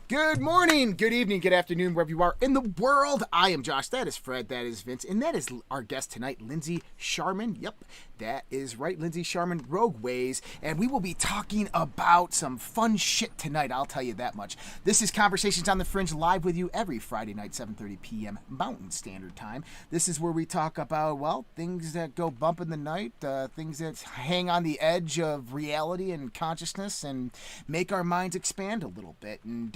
Good morning, good evening, good afternoon, wherever you are in the world. I am Josh, that is Fred, that is Vince, and that is our guest tonight, Lindsey Scharmyn. Yep, that is right, Lindsey Scharmyn, Rogue Ways, and we will be talking about some fun shit tonight, I'll tell you that much. This is Conversations on the Fringe, live with you every Friday night, 7:30 p.m. Mountain Standard Time. This is where we talk about, well, things that go bump in the night, things that hang on the edge of reality and consciousness and make our minds expand a little bit. And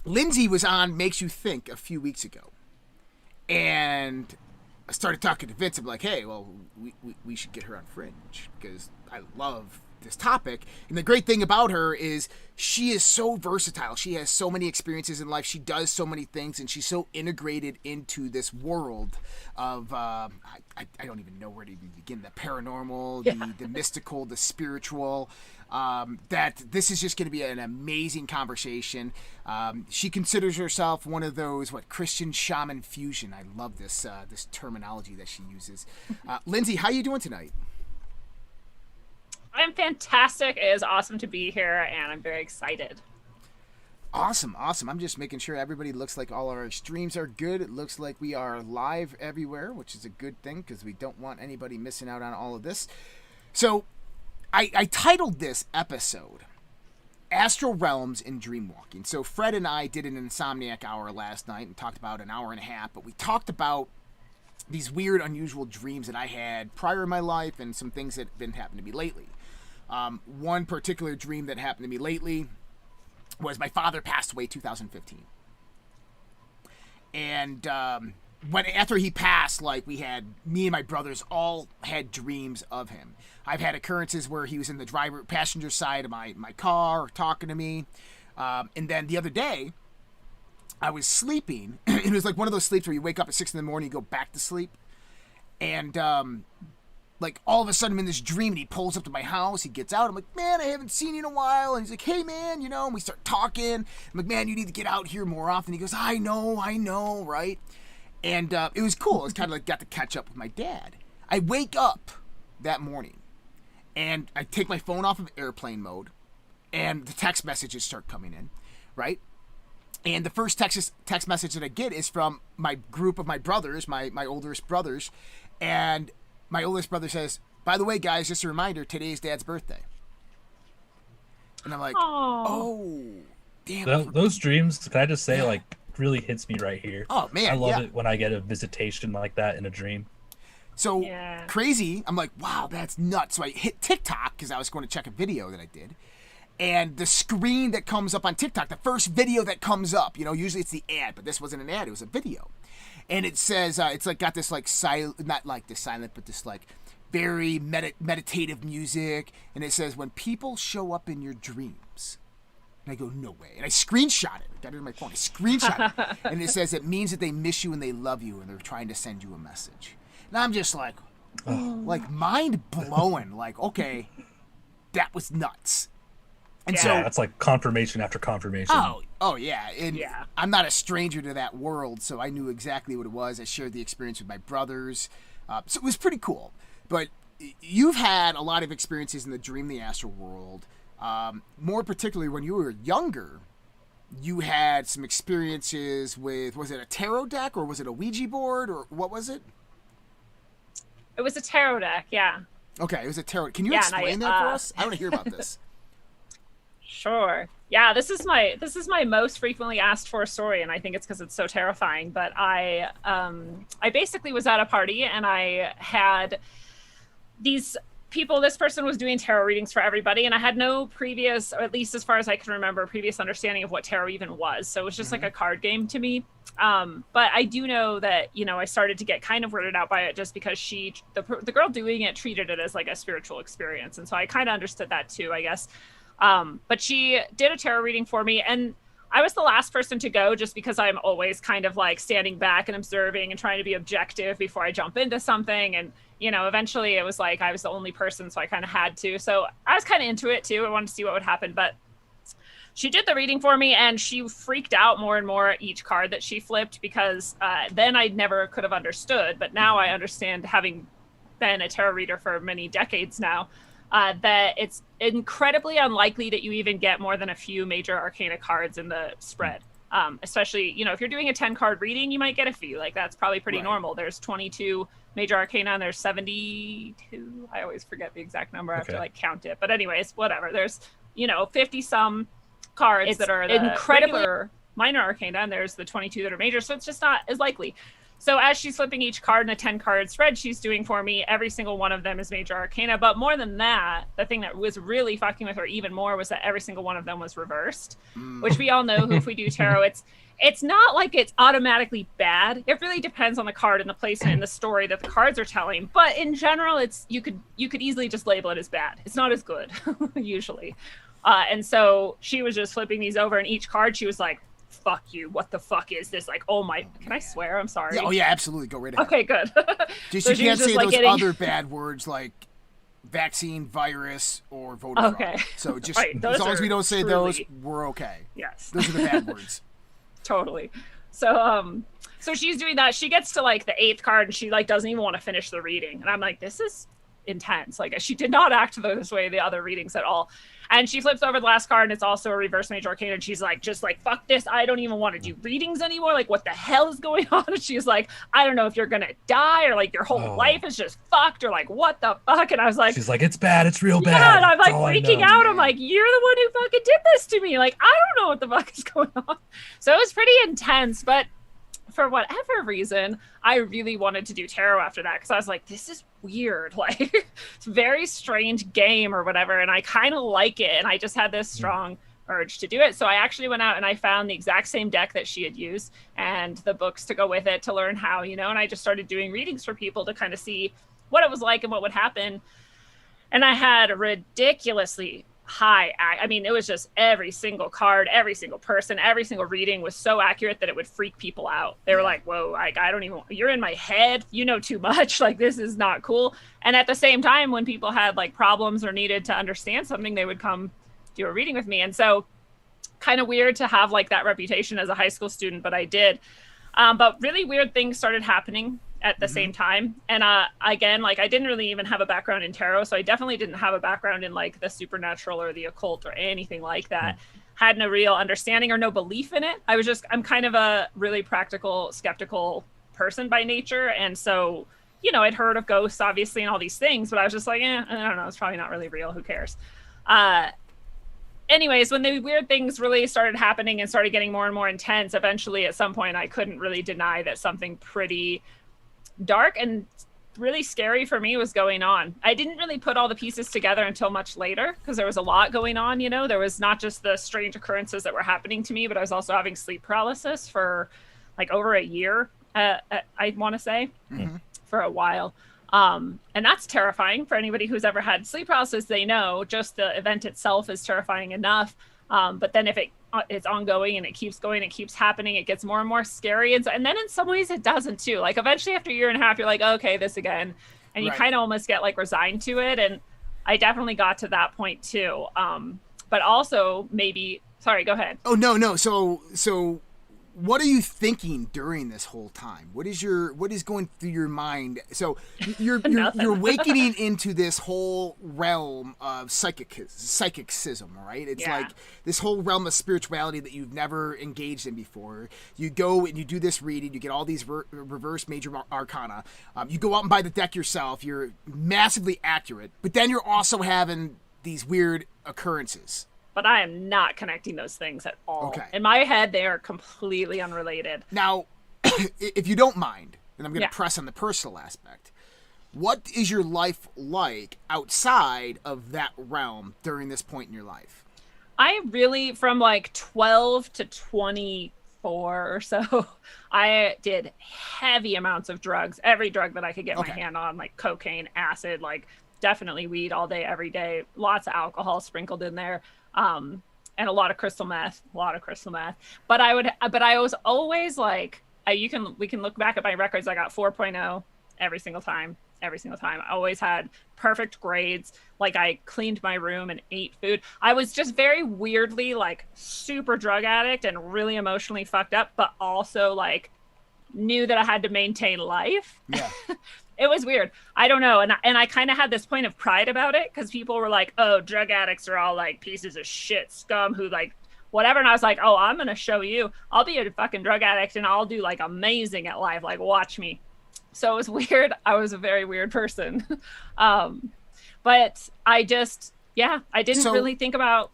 Lindsey was on Makes You Think a few weeks ago, and I started talking to Vince. I'm like, hey, well, we should get her on Fringe because I love this topic. And the great thing about her is she is so versatile. She has so many experiences in life. She does so many things, and she's so integrated into this world of I don't even know where to even begin. The paranormal, the mystical, the spiritual. That this is just going to be an amazing conversation. She considers herself one of those Christian-Shaman fusion. I love this this terminology that she uses. Lindsey, how you doing tonight? I'm fantastic. It is awesome to be here, and I'm very excited. Awesome. I'm just making sure everybody looks like all our streams are good. It looks like we are live everywhere, which is a good thing because we don't want anybody missing out on all of this. So I titled this episode Astral Realms and Dreamwalking. So Fred and I did an Insomniac hour last night and talked about an hour and a half, but we talked about these weird, unusual dreams that I had prior in my life and some things that have been happening to me lately. One particular dream that happened to me lately was my father passed away 2015. And after he passed, me and my brothers all had dreams of him. I've had occurrences where he was in the passenger side of my car talking to me. And then the other day, I was sleeping. It was like one of those sleeps where you wake up at 6 in the morning, you go back to sleep. And all of a sudden I'm in this dream, and he pulls up to my house. He gets out. I'm like, man, I haven't seen you in a while. And he's like, hey, man, and we start talking. I'm like, man, you need to get out here more often. He goes, I know, right? And it was cool. It was kind of got to catch up with my dad. I wake up that morning, and I take my phone off of airplane mode, and the text messages start coming in, right? And the first text message that I get is from my group of my brothers, my oldest brothers. And my oldest brother says, by the way, guys, just a reminder, today's Dad's birthday. And I'm like, oh, damn. Those dreams, can I just say, really hits me right here. Oh, man. I love it when I get a visitation like that in a dream. So crazy. I'm like, wow, that's nuts. So I hit TikTok because I was going to check a video that I did. And the screen that comes up on TikTok, the first video that comes up, usually it's the ad, but this wasn't an ad, it was a video. And it says, it's got this silent, not like this silent, but this very meditative music. And it says, when people show up in your dreams. And I go, no way. And I screenshot it. I got it on my phone. I screenshot it. And it says, it means that they miss you and they love you and they're trying to send you a message. And I'm just mind blowing. Okay, that was nuts. And so it's like confirmation after confirmation. Oh yeah. And I'm not a stranger to that world, so I knew exactly what it was. I shared the experience with my brothers. So it was pretty cool. But you've had a lot of experiences in the dream, the astral world. More particularly when you were younger, you had some experiences with, was it a tarot deck or was it a Ouija board or what was it? It was a tarot deck, yeah. Okay, it was a tarot. Can you explain that for us? I want to hear about this. Sure. Yeah, this is my most frequently asked for story, and I think it's because it's so terrifying. But I basically was at a party, and I had these people. This person was doing tarot readings for everybody, and I had no previous, or at least as far as I can remember, previous understanding of what tarot even was. So it was just like a card game to me. But I do know that I started to get kind of weirded out by it just because the girl doing it treated it as like a spiritual experience, and so I kind of understood that too, I guess. But she did a tarot reading for me, and I was the last person to go just because I'm always kind of standing back and observing and trying to be objective before I jump into something. And, eventually it was I was the only person, so I kind of had to. So I was kind of into it too. I wanted to see what would happen, but she did the reading for me, and she freaked out more and more at each card that she flipped because then I never could have understood. But now I understand, having been a tarot reader for many decades now. that it's incredibly unlikely that you even get more than a few major arcana cards in the spread. Especially, you know, if you're doing a 10 card reading, you might get a few. Like, that's probably pretty normal. There's 22 major arcana and there's 72. I always forget the exact number. I have to like count it. But anyways, whatever. There's, you know, 50 some cards that are the incredibly minor arcana, and there's the 22 that are major. So it's just not as likely. So as she's flipping each card in a 10 card spread she's doing for me, every single one of them is major arcana. But more than that, the thing that was really fucking with her even more was that every single one of them was reversed, which we all know if we do tarot, it's not like it's automatically bad. It really depends on the card and the placement and the story that the cards are telling. But in general, it's you could easily just label it as bad. It's not as good, usually. And so she was just flipping these over, and each card she was like, fuck you, what the fuck is this? Like, oh my, can I swear? I'm sorry. Yeah, oh yeah, absolutely, go right ahead. Okay, good. Just so you can't say those other bad words like vaccine, virus, or voter fraud. Okay. So just as long as we don't say those, we're okay. Yes. Those are the bad words. Totally. So so she's doing that. She gets to like the 8th card and she like doesn't even want to finish the reading. And I'm like, this is intense. Like, she did not act this way the other readings at all. And she flips over the last card and it's also a reverse major arcana, and she's like, just like, fuck this, I don't even want to do readings anymore. Like, what the hell is going on? And she's like, I don't know if you're gonna die or like your whole life is just fucked or like what the fuck. And I was like, she's like, it's bad, it's real bad. Yeah, and I'm like freaking out. I'm like, you're the one who fucking did this to me. Like, I don't know what the fuck is going on. So it was pretty intense, but for whatever reason, I really wanted to do tarot after that because I was like, this is weird. Like, it's a very strange game or whatever, and I kind of like it, and I just had this strong urge to do it. So I actually went out and I found the exact same deck that she had used and the books to go with it to learn how, you know, and I just started doing readings for people to kind of see what it was like and what would happen. And I had a ridiculously high, I mean, it was just every single card, every single person, every single reading was so accurate that it would freak people out. They were like, whoa, I don't even, you're in my head, you know too much, like this is not cool. And at the same time, when people had like problems or needed to understand something, they would come do a reading with me. And so kind of weird to have like that reputation as a high school student, but I did. But really weird things started happening at the same time. And again, like, I didn't really even have a background in tarot, so I definitely didn't have a background in like the supernatural or the occult or anything like that. Had no real understanding or no belief in it. I'm kind of a really practical, skeptical person by nature. And so, you know, I'd heard of ghosts obviously and all these things, but I was just like, I don't know, it's probably not really real, who cares? Anyways, when the weird things really started happening and started getting more and more intense, eventually at some point I couldn't really deny that something pretty dark and really scary for me was going on. I didn't really put all the pieces together until much later because there was a lot going on, you know. There was not just the strange occurrences that were happening to me, but I was also having sleep paralysis for like over a year, I want to say, for a while. And that's terrifying for anybody who's ever had sleep paralysis. They know just the event itself is terrifying enough. But then if it's ongoing and it keeps going, it keeps happening, it gets more and more scary. And then in some ways it doesn't too. Like, eventually after a year and a half, you're like, okay, this again. And you kind of almost get like resigned to it. And I definitely got to that point too. But also maybe, sorry, go ahead. Oh, no. So what are you thinking during this whole time? What is going through your mind? So you're awakening into this whole realm of psychicism, right? It's like this whole realm of spirituality that you've never engaged in before. You go and you do this reading, you get all these reverse major arcana. You go out and buy the deck yourself. You're massively accurate, but then you're also having these weird occurrences. But I am not connecting those things at all. Okay. In my head, they are completely unrelated. Now, if you don't mind, and I'm going to press on the personal aspect, what is your life like outside of that realm during this point in your life? I really, from like 12 to 24 or so, I did heavy amounts of drugs. Every drug that I could get my hand on, like cocaine, acid, like definitely weed all day, every day. Lots of alcohol sprinkled in there. And a lot of crystal meth. But I was always like, we can look back at my records. I got 4.0 every single time. I always had perfect grades. Like, I cleaned my room and ate food. I was just very weirdly like super drug addict and really emotionally fucked up, but also like knew that I had to maintain life. Yeah. It was weird. I don't know. And I kind of had this point of pride about it because people were like, oh, drug addicts are all like pieces of shit, scum who like whatever. And I was like, oh, I'm going to show you. I'll be a fucking drug addict and I'll do like amazing at life. Like, watch me. So it was weird. I was a very weird person. But I just, I didn't really think about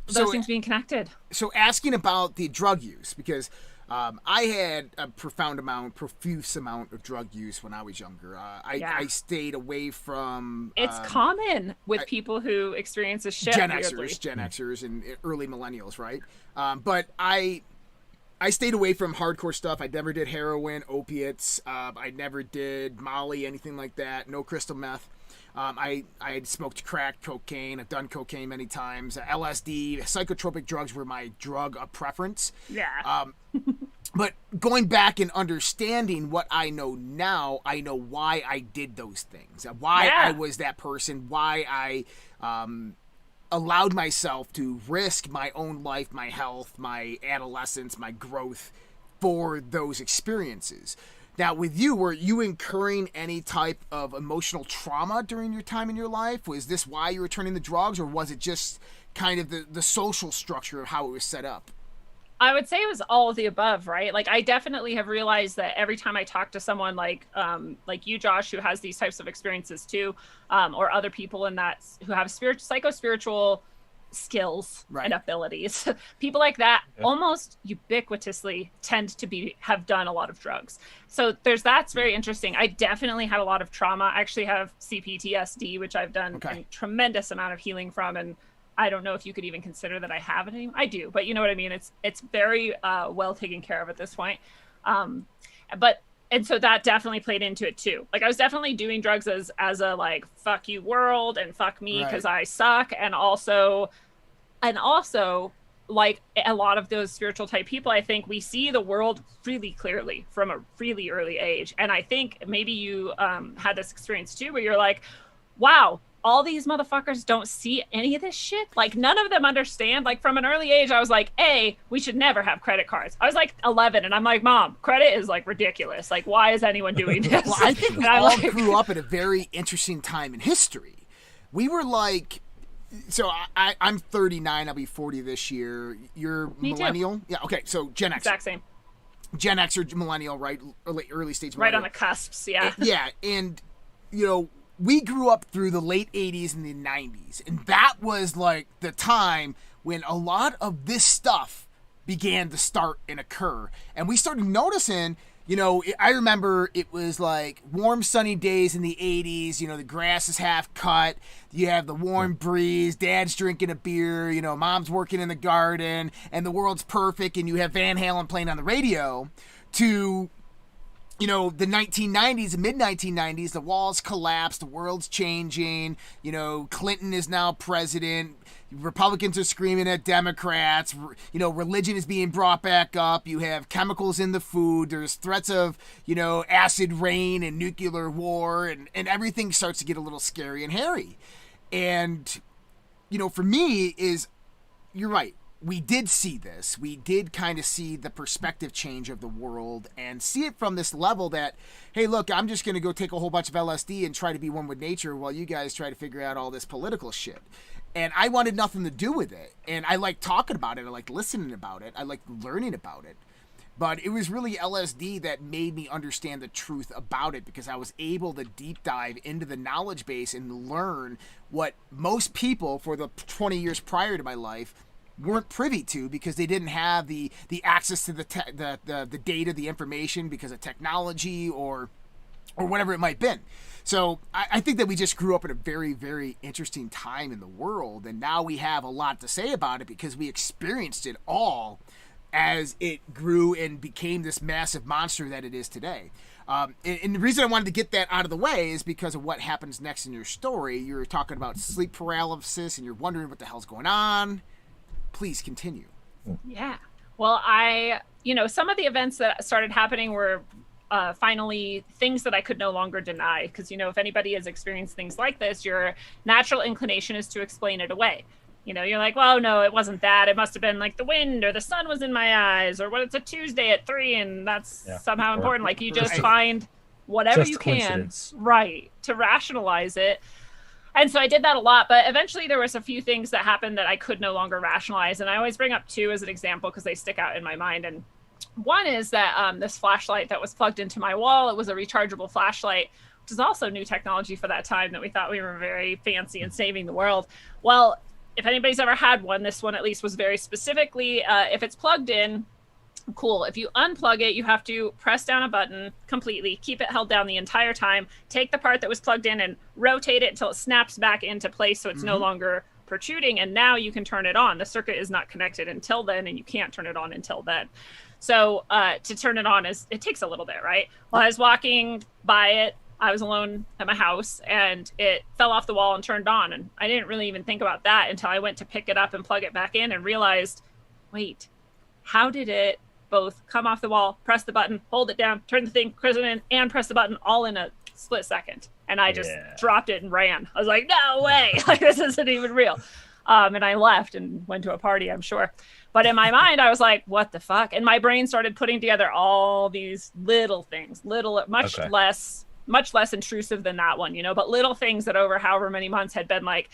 those things being connected. So asking about the drug use, because I had a profuse amount of drug use when I was younger. I stayed away from... It's common with people who experience this shit. Gen Xers and early millennials, right? But I stayed away from hardcore stuff. I never did heroin, opiates. I never did Molly, anything like that. No crystal meth. I had smoked crack, cocaine. I've done cocaine many times. LSD, psychotropic drugs were my drug of preference. Yeah. But going back and understanding what I know now, I know why I did those things, why I was that person, why I allowed myself to risk my own life, my health, my adolescence, my growth for those experiences. Now, with you, were you incurring any type of emotional trauma during your time in your life? Was this why you were turning to drugs, or was it just kind of the social structure of how it was set up? I would say it was all of the above, right? Like, I definitely have realized that every time I talk to someone like you, Josh, who has these types of experiences too, or other people in that who have psycho-spiritual skills and abilities, people like that almost ubiquitously tend to have done a lot of drugs. So that's very interesting. I definitely had a lot of trauma. I actually have CPTSD, which I've done a tremendous amount of healing from, and I don't know if you could even consider that I have it anymore. I do, but you know what I mean? It's very well taken care of at this point. And so that definitely played into it too. Like, I was definitely doing drugs as a like, fuck you world and fuck me because I suck. And also like a lot of those spiritual type people, I think we see the world really clearly from a really early age. And I think maybe you had this experience too, where you're like, wow, all these motherfuckers don't see any of this shit. Like, none of them understand. Like, from an early age, I was like, we should never have credit cards. I was like 11 and I'm like, Mom, credit is like ridiculous. Like, why is anyone doing this? Well, I think we all grew up at a very interesting time in history. We were like, so I'm 39, I'll be 40 this year. You're millennial? Too. Yeah, okay, so Gen X. Exact same. Gen X or millennial, right? Early stage millennial. Right on the cusps, yeah. And you know, we grew up through the late 80s and the 90s, and that was like the time when a lot of this stuff began to start and occur. And we started noticing, you know, I remember it was like warm, sunny days in the 80s. You know, the grass is half cut. You have the warm breeze. Dad's drinking a beer. You know, Mom's working in the garden. And the world's perfect. And you have Van Halen playing on the radio. To, you know, the 1990s and mid-1990s, the walls collapsed. The world's changing. You know, Clinton is now president. Republicans are screaming at Democrats. You know, religion is being brought back up. You have chemicals in the food. There's threats of, you know, acid rain and nuclear war, and everything starts to get a little scary and hairy. And, you know, for me you're right. We did see this. We did kind of see the perspective change of the world and see it from this level that, hey, look, I'm just going to go take a whole bunch of LSD and try to be one with nature while you guys try to figure out all this political shit. And I wanted nothing to do with it. And I like talking about it. I like listening about it. I like learning about it. But it was really LSD that made me understand the truth about it, because I was able to deep dive into the knowledge base and learn what most people for the 20 years prior to my life weren't privy to, because they didn't have the access to the data, the information, because of technology or whatever it might have been. So I think that we just grew up in a very, very interesting time in the world, and now we have a lot to say about it because we experienced it all as it grew and became this massive monster that it is today. And the reason I wanted to get that out of the way is because of what happens next in your story. You're talking about sleep paralysis and you're wondering what the hell's going on. Please continue. Yeah. Well, some of the events that started happening were finally things that I could no longer deny. Because, you know, if anybody has experienced things like this, your natural inclination is to explain it away. You're like, well, no, it wasn't that. It must have been like the wind or the sun was in my eyes or it's a Tuesday at 3 and that's somehow important. Like you just find whatever just you can, coincidence. right, to rationalize it. And so I did that a lot, but eventually there was a few things that happened that I could no longer rationalize. And I always bring up 2 as an example because they stick out in my mind. And one is that this flashlight that was plugged into my wall, it was a rechargeable flashlight, which is also new technology for that time that we thought we were very fancy and saving the world. Well, if anybody's ever had one, this one at least was very specifically, if it's plugged in, cool. If you unplug it, you have to press down a button completely, keep it held down the entire time, take the part that was plugged in and rotate it until it snaps back into place so it's no longer protruding, and now you can turn it on. The circuit is not connected until then, and you can't turn it on until then. So to turn it on, it takes a little bit, right? Well, I was walking by it, I was alone at my house, and it fell off the wall and turned on, and I didn't really even think about that until I went to pick it up and plug it back in and realized, wait, how did it both come off the wall, press the button, hold it down, turn the thing, press it in, and press the button all in a split second? And I just dropped it and ran. I was like, no way, like this isn't even real. And I left and went to a party, I'm sure. But in my mind, I was like, what the fuck? And my brain started putting together all these little things, much less intrusive than that one, but little things that over however many months had been like,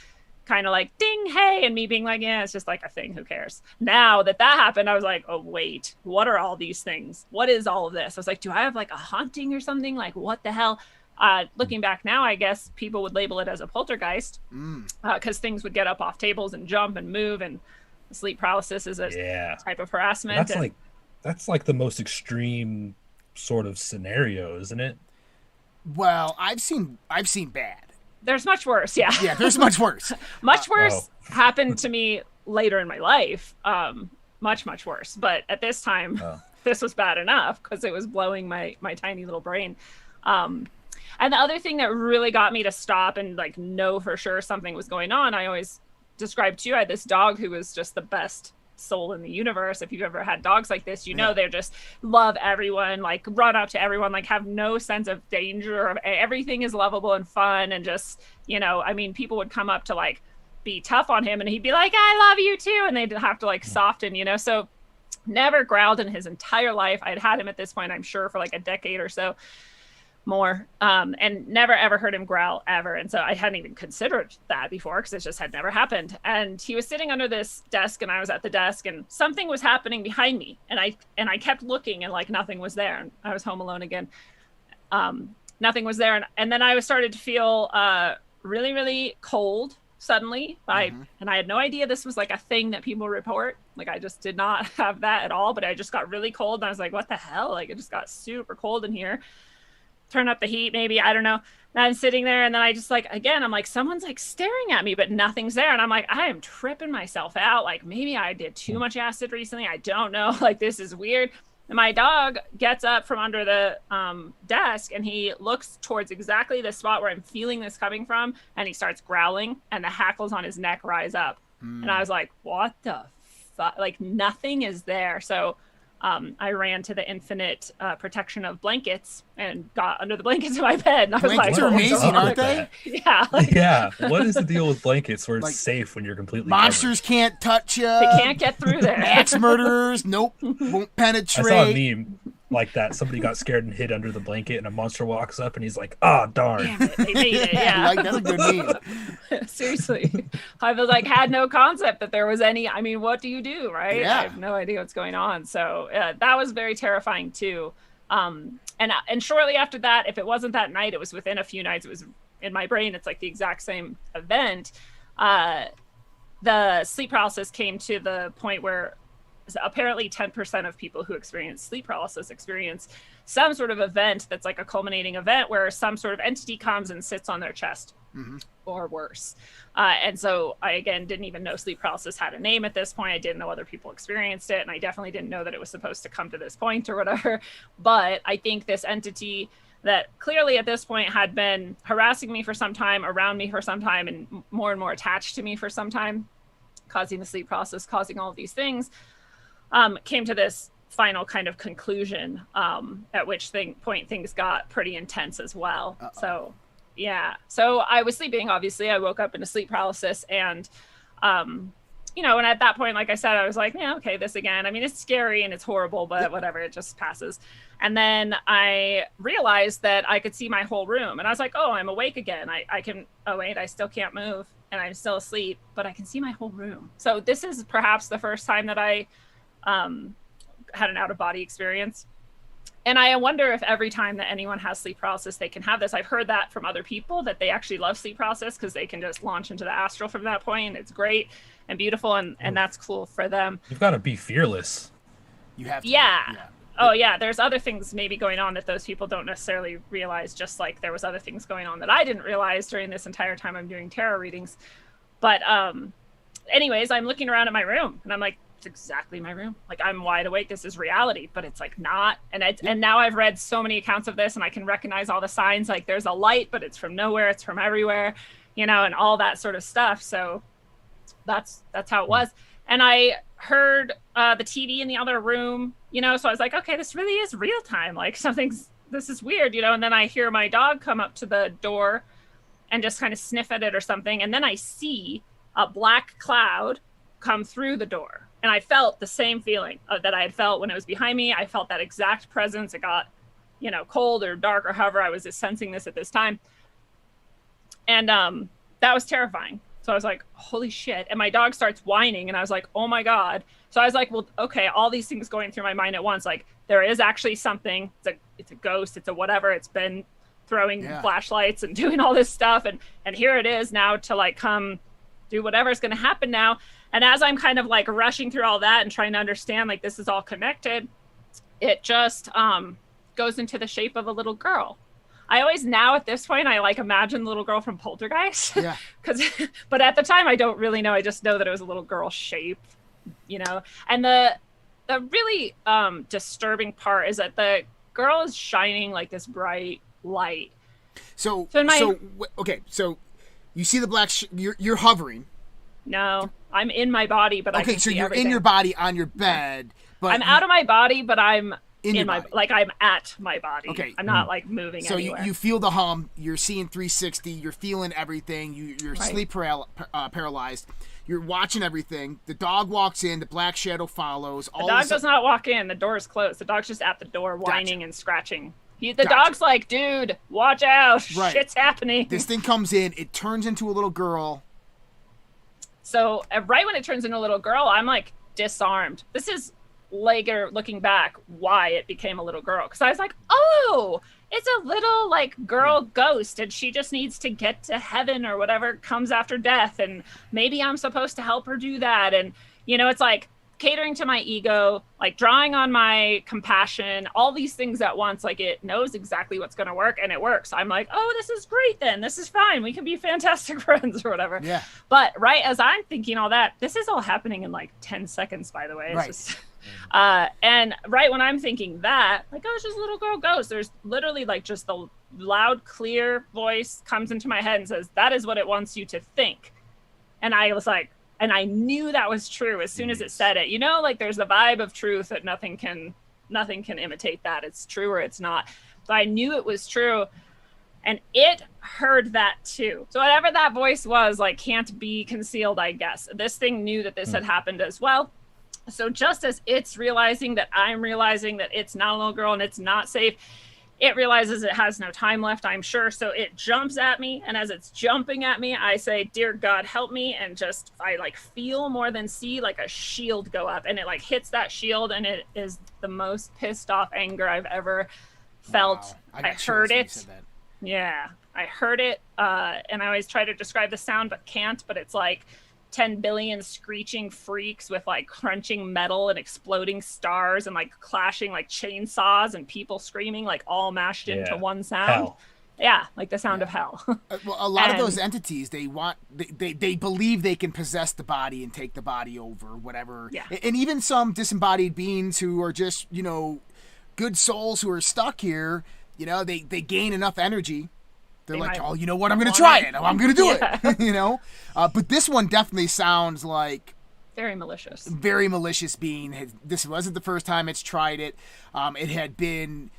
kind of like ding, hey, and me being like, yeah, it's just like a thing, who cares? Now that happened, I was like, oh wait, what are all these things? What is all of this? I was like, do I have like a haunting or something? Like, what the hell? Looking back now, I guess people would label it as a poltergeist because things would get up off tables and jump and move, and sleep paralysis is a type of harassment. That's like the most extreme sort of scenario, isn't it? Well, I've seen bad. There's much worse, yeah. Yeah, there's much worse. Much worse happened to me later in my life. Much worse. But at this time, this was bad enough because it was blowing my tiny little brain. And the other thing that really got me to stop and like know for sure something was going on, I always described to you, I had this dog who was just the best soul in the universe. If you've ever had dogs like this, they're just love everyone, like run up to everyone, like have no sense of danger, of everything is lovable and fun, and just people would come up to like be tough on him and he'd be like, I love you too, and they'd have to like soften, so never growled in his entire life. I'd had him at this point, I'm sure, for like a decade or so more, and never ever heard him growl ever. And so I hadn't even considered that before because it just had never happened. And he was sitting under this desk and I was at the desk and something was happening behind me, and I kept looking and like nothing was there, and I was home alone again. Nothing was there, and then I started to feel really, really cold suddenly. And I had no idea this was like a thing that people report. Like I just did not have that at all, but I just got really cold and I was like, what the hell? Like it just got super cold in here. Turn up the heat, maybe, I don't know. And I'm sitting there, and then I just like, again, I'm like, someone's like staring at me, but nothing's there. And I'm like, I am tripping myself out. Like maybe I did too much acid recently. I don't know. Like this is weird. And my dog gets up from under the desk, and he looks towards exactly the spot where I'm feeling this coming from, and he starts growling, and the hackles on his neck rise up. And I was like, what the fuck? Like nothing is there. So I ran to the infinite protection of blankets and got under the blankets in my bed. And I was blankets like, are amazing, aren't they? Yeah. Yeah. What is the deal with blankets where it's safe when you're completely monsters covered? Can't touch you. They can't get through there. Axe murderers, nope, won't penetrate. I saw a meme like that. Somebody got scared and hid under the blanket, and a monster walks up, and he's like, "Oh darn!" Damn it, they made it. Yeah, that's a good meme. Seriously, I was like, had no concept that there was any. I mean, what do you do, right? Yeah. I have no idea what's going on. So that was very terrifying too. And shortly after that, if it wasn't that night, it was within a few nights. It was in my brain. It's like the exact same event. The sleep paralysis came to the point where apparently 10% of people who experience sleep paralysis experience some sort of event that's like a culminating event where some sort of entity comes and sits on their chest or worse. And so I, again, didn't even know sleep paralysis had a name at this point. I didn't know other people experienced it. And I definitely didn't know that it was supposed to come to this point or whatever. But I think this entity that clearly at this point had been harassing me for some time, around me for some time, and more attached to me for some time, causing the sleep paralysis, causing all of these things, came to this final kind of conclusion, at which point things got pretty intense as well. So, yeah. So I was sleeping, obviously. I woke up in a sleep paralysis, and you know, and at that point, like I said, I was like, yeah, okay, this again. I mean, it's scary and it's horrible, but whatever, it just passes. And then I realized that I could see my whole room. And I was like, oh, I'm awake again. I can, oh, wait, I still can't move. And I'm still asleep, but I can see my whole room. So this is perhaps the first time that I had an out-of-body experience. And I wonder if every time that anyone has sleep paralysis, they can have this. I've heard that from other people, that they actually love sleep paralysis because they can just launch into the astral from that point, and it's great and beautiful, and that's cool for them. You've got to be fearless. You have to. Yeah. Oh, yeah. There's other things maybe going on that those people don't necessarily realize, just like there was other things going on that I didn't realize during this entire time I'm doing tarot readings. But anyways, I'm looking around at my room, and I'm like, it's exactly my room. Like, I'm wide awake. This is reality, but it's like not. And now I've read so many accounts of this, and I can recognize all the signs. Like, there's a light, but it's from nowhere. It's from everywhere, you know, and all that sort of stuff. So that's how it was. And I heard the TV in the other room, you know, so I was like, okay, this really is real time. Like, this is weird, you know. And then I hear my dog come up to the door and just kind of sniff at it or something. And then I see a black cloud come through the door. And I felt the same feeling that I had felt when it was behind me. I felt that exact presence. It got, you know, cold or dark or however. I was just sensing this at this time. And that was terrifying. So I was like, holy shit. And my dog starts whining, and I was like, oh my God. So I was like, well, okay, all these things going through my mind at once. Like, there is actually something. It's a ghost. It's a whatever. It's been throwing flashlights and doing all this stuff. And here it is now to like come do whatever's going to happen now. And as I'm kind of like rushing through all that and trying to understand, like, this is all connected, it just goes into the shape of a little girl. I always now at this point, I like imagine the little girl from Poltergeist. Yeah. But at the time, I don't really know. I just know that it was a little girl shape, you know. And the really disturbing part is that the girl is shining like this bright light. So you see the black. You're hovering. No, I'm in my body, but I can see you're everything. In your body on your bed, but I'm out of my body, but I'm in my like I'm at my body. Okay, I'm not like moving anywhere. So you feel the hum. You're seeing 360. You're feeling everything. You're sleep paralyzed. You're watching everything. The dog walks in. The black shadow follows. The dog does not walk in. The door is closed. The dog's just at the door, whining and scratching. The dog's like, dude, watch out. Right. Shit's happening. This thing comes in. It turns into a little girl. So right when it turns into a little girl, I'm like disarmed. This is later looking back why it became a little girl. Because I was like, oh, it's a little like girl ghost, and she just needs to get to heaven or whatever comes after death. And maybe I'm supposed to help her do that. And, you know, it's like catering to my ego, like drawing on my compassion, all these things at once. Like, it knows exactly what's going to work, and it works. I'm like, oh, this is great then. This is fine. We can be fantastic friends or whatever. Yeah. But right as I'm thinking all that, this is all happening in like 10 seconds, by the way. It's just, and right when I'm thinking that, like, oh, it's just a little girl ghost, there's literally like just the loud, clear voice comes into my head and says, that is what it wants you to think. And I was like, and I knew that was true as soon as it said it. You know, like there's a vibe of truth that nothing can imitate that. It's true or it's not. So I knew it was true. And it heard that too. So whatever that voice was, like, can't be concealed, I guess. This thing knew that this had happened as well. So just as it's realizing that I'm realizing that it's not a little girl and it's not safe, it realizes it has no time left, I'm sure. So it jumps at me. And as it's jumping at me, I say, dear God, help me. And just, I like feel more than see like a shield go up, and it like hits that shield. And it is the most pissed off anger I've ever felt. Wow. I heard it. Yeah, I heard it. And I always try to describe the sound, but can't. But it's like 10 billion screeching freaks with like crunching metal and exploding stars and like clashing like chainsaws and people screaming, like all mashed into one sound. Hell. Yeah, like the sound of hell. Well, a lot of those entities, they believe they can possess the body and take the body over, whatever. Yeah. And even some disembodied beings who are just, you know, good souls who are stuck here, you know, they gain enough energy. They're like, oh, you know what? I'm going to try it. I'm going to do it. You know? But this one definitely sounds like... Very malicious. Very malicious being. This wasn't the first time it's tried it. It had been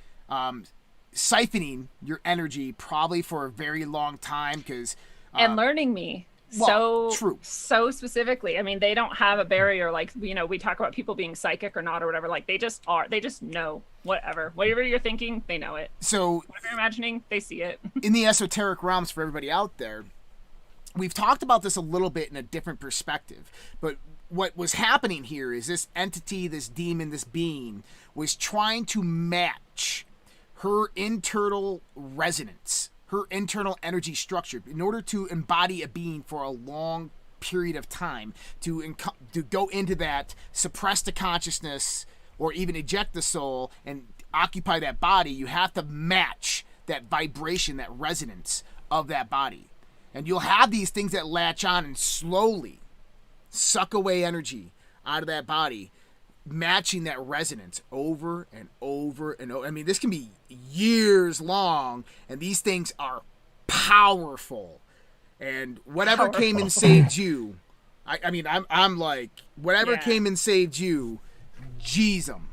siphoning your energy probably for a very long time because... and learning me. Well, true. so specifically. I mean, they don't have a barrier like, you know, we talk about people being psychic or not or whatever. Like, they just know whatever you're thinking, they know it. So whatever you're imagining, they see it. In the esoteric realms, for everybody out there, we've talked about this a little bit in a different perspective, but what was happening here is this entity, this demon, this being was trying to match her internal resonance, her internal energy structure, in order to embody a being for a long period of time, to go into that, suppress the consciousness, or even eject the soul and occupy that body. You have to match that vibration, that resonance of that body. And you'll have these things that latch on and slowly suck away energy out of that body, matching that resonance over and over and over. I mean, this can be years long, and these things are powerful. And whatever came and saved you, I'm like, whatever came and saved you, jeez 'em.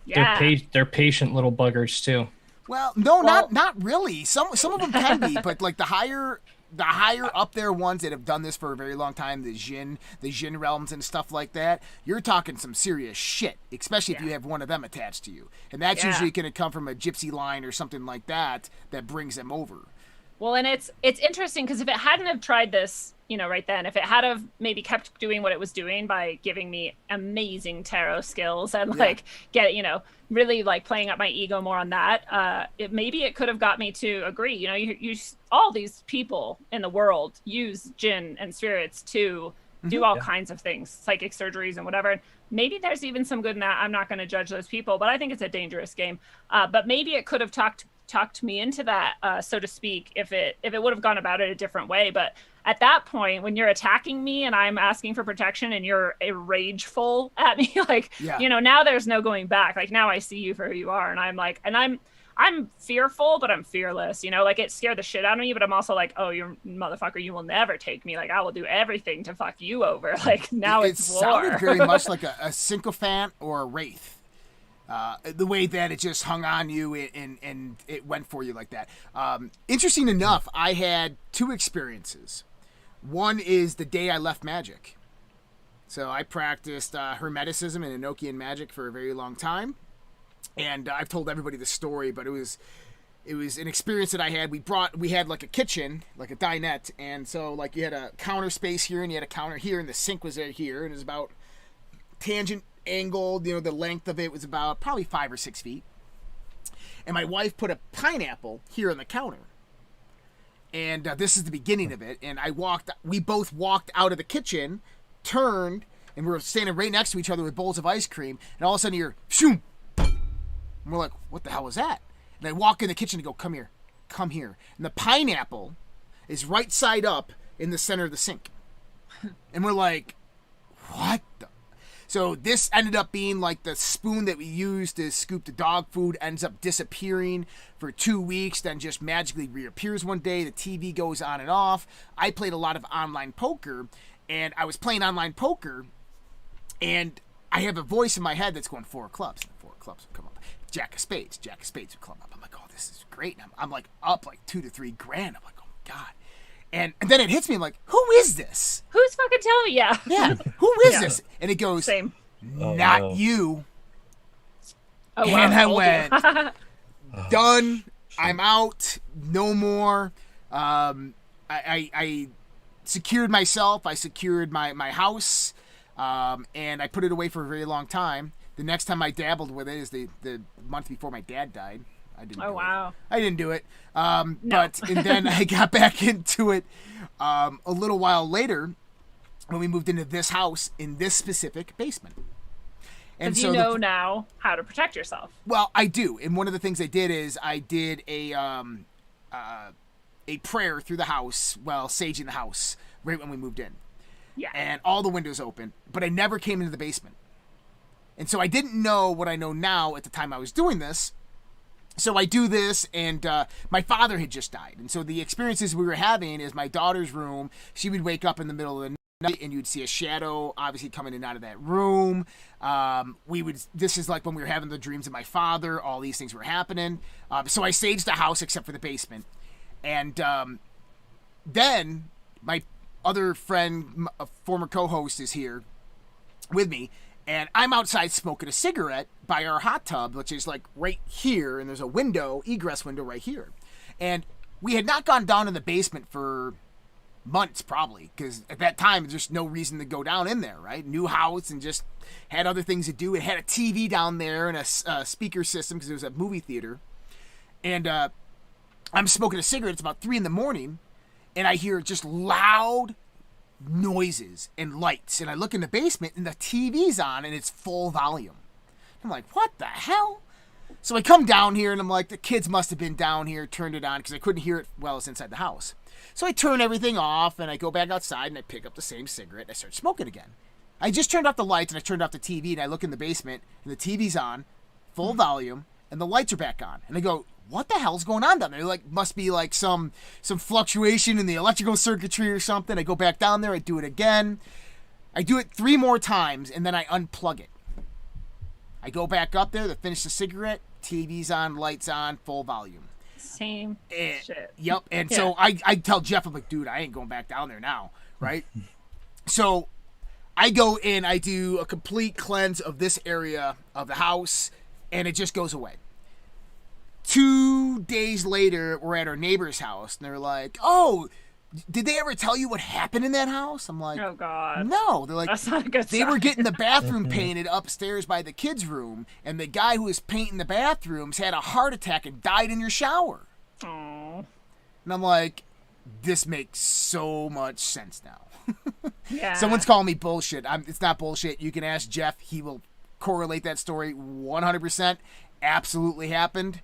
Yeah. They're patient little buggers too. Well, no, not really. Some of them can be, but like the higher up there ones that have done this for a very long time, the Jinn realms and stuff like that, you're talking some serious shit, especially if you have one of them attached to you. And that's usually going to come from a gypsy line or something like that brings them over. Well, and it's interesting because if it hadn't have tried this, you know, right then, if it had have maybe kept doing what it was doing by giving me amazing tarot skills and like really like playing up my ego more on that, it could have got me to agree. You know, you all these people in the world use jinn and spirits to do all kinds of things, psychic surgeries and whatever. Maybe there's even some good in that. I'm not going to judge those people, but I think it's a dangerous game. But maybe it could have talked me into that, so to speak, if it would have gone about it a different way. But at that point, when you're attacking me and I'm asking for protection and you're rageful at me, like, you know, now there's no going back. Like, now I see you for who you are. And I'm like, I'm fearful, but I'm fearless, you know, like it scared the shit out of me, but I'm also like, oh, you motherfucker, you will never take me. Like, I will do everything to fuck you over. Like, now it's war. It sounded very much like a sycophant or a wraith. The way that it just hung on you and it went for you like that. Interesting enough, I had two experiences. One is the day I left magic. So I practiced Hermeticism and Enochian magic for a very long time. And I've told everybody the story, but it was an experience that I had. We had like a kitchen, like a dinette. And so like you had a counter space here and you had a counter here and the sink was there here. And it was about tangent angled, you know, the length of it was about probably 5 or 6 feet. And my wife put a pineapple here on the counter. And this is the beginning of it. And we both walked out of the kitchen, turned, and we were standing right next to each other with bowls of ice cream. And all of a sudden you're, shoom! And we're like, what the hell was that? And I walk in the kitchen and go, come here. And the pineapple is right side up in the center of the sink. And we're like, what the? So this ended up being like the spoon that we used to scoop the dog food ends up disappearing for 2 weeks, then just magically reappears one day. The TV goes on and off. I played a lot of online poker, and I was playing online poker, and I have a voice in my head that's going 4 clubs. And 4 clubs would come up. Jack of spades would come up. I'm like, oh, this is great. And I'm like up like $2 to $3 grand. I'm like, oh my God. And then it hits me. I'm like, who is this? Who's fucking telling me? Yeah. Who is this? And it goes, same. Not you. Oh, wow. And I went, done. I'm out. No more. I secured myself. I secured my house. And I put it away for a very long time. The next time I dabbled with it is the month before my dad died. I didn't do it. No. But and then I got back into it a little while later when we moved into this house in this specific basement. And so you know now how to protect yourself. Well, I do. And one of the things I did is I did a prayer through the house, saging the house right when we moved in. Yeah. And all the windows open, but I never came into the basement. And so I didn't know what I know now at the time I was doing this. So I do this, and my father had just died. And so the experiences we were having is my daughter's room. She would wake up in the middle of the night, and you'd see a shadow obviously coming in and out of that room. This is like when we were having the dreams of my father. All these things were happening. So I saged the house except for the basement. And then my other friend, a former co-host, is here with me, and I'm outside smoking a cigarette by our hot tub, which is like right here, and there's a window, egress window right here. And we had not gone down in the basement for months, probably, because at that time there's just no reason to go down in there, right? New house, and just had other things to do. It had a TV down there and a speaker system because it was a movie theater. And I'm smoking a cigarette. It's about 3 a.m, and I hear just loud noises and lights, and I look in the basement and the TV's on and it's full volume. I'm like, what the hell? So I come down here and I'm like, the kids must have been down here, turned it on because I couldn't hear it while I was inside the house. So I turn everything off and I go back outside and I pick up the same cigarette and I start smoking again. I just turned off the lights and I turned off the TV, and I look in the basement and the TV's on full volume and the lights are back on, and I go, what the hell's going on down there? Like, must be like some fluctuation in the electrical circuitry or something. I go back down there. I do it again. I do it 3 more times, and then I unplug it. I go back up there to finish the cigarette. TV's on, lights on, full volume. Same shit. Yep. And so I tell Jeff, I'm like, dude, I ain't going back down there now, right? So I go in. I do a complete cleanse of this area of the house, and it just goes away. 2 days later, we're at our neighbor's house, and they're like, oh, did they ever tell you what happened in that house? I'm like, oh, God. No. They're like, that's not a good they sign. were getting the bathroom painted upstairs by the kids' room, and the guy who was painting the bathrooms had a heart attack and died in your shower. Aww. And I'm like, this makes so much sense now. Yeah. Someone's calling me bullshit. It's not bullshit. You can ask Jeff. He will correlate that story 100%. Absolutely happened.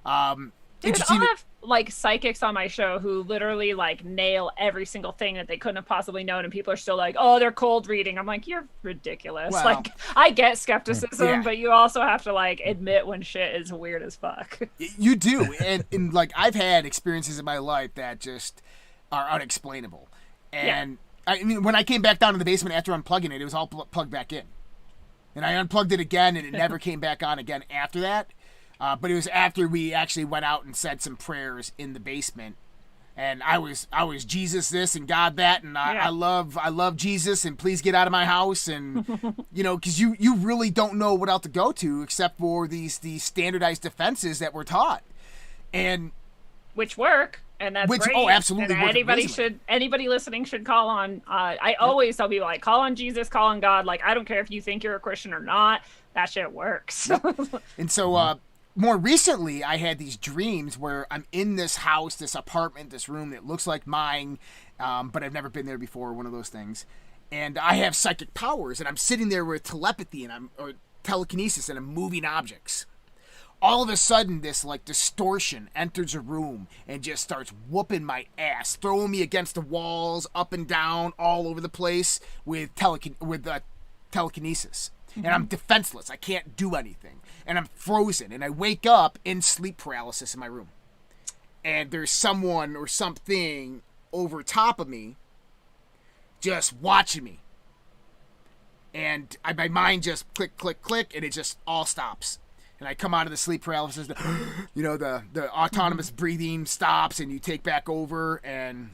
Dude, I'll have like psychics on my show who literally like nail every single thing that they couldn't have possibly known, and people are still like, oh, they're cold reading. I'm like, you're ridiculous. Well, like, I get skepticism, yeah. but you also have to like admit when shit is weird as fuck. You do. And like, I've had experiences in my life that just are unexplainable. And I mean, when I came back down to the basement after unplugging it, it was all plugged back in. And I unplugged it again, and it never came back on again after that. But it was after we actually went out and said some prayers in the basement, and I was Jesus this and God that, and I love Jesus, and please get out of my house, and because you really don't know what else to go to except for these standardized defenses that we're taught, and which work. And that's great. Oh, absolutely. And anybody listening should call on. I always tell people, like, call on Jesus, call on God. Like, I don't care if you think you're a Christian or not. That shit works. Yep. And so, more recently, I had these dreams where I'm in this house, this apartment, this room that looks like mine, but I've never been there before. One of those things, and I have psychic powers, and I'm sitting there with telepathy or telekinesis, and I'm moving objects. All of a sudden, this like distortion enters a room and just starts whooping my ass, throwing me against the walls, up and down, all over the place with telekinesis. Mm-hmm. And I'm defenseless. I can't do anything. And I'm frozen. And I wake up in sleep paralysis in my room. And there's someone or something over top of me just watching me. And my mind just click, click, click, and it just all stops. And I come out of the sleep paralysis, the autonomous breathing stops, and you take back over, and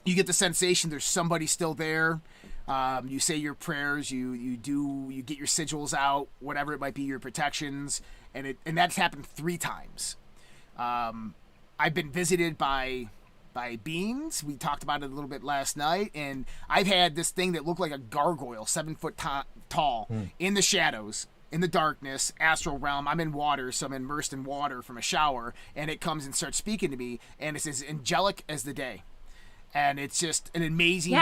you get the sensation there's somebody still there. You say your prayers, you get your sigils out, whatever it might be, your protections, and that's happened 3 times. I've been visited by beings. We talked about it a little bit last night, and I've had this thing that looked like a gargoyle, 7 foot tall, in the shadows. In the darkness, astral realm. I'm in water, so I'm immersed in water from a shower, and it comes and starts speaking to me, and it's as angelic as the day. And it's just an amazing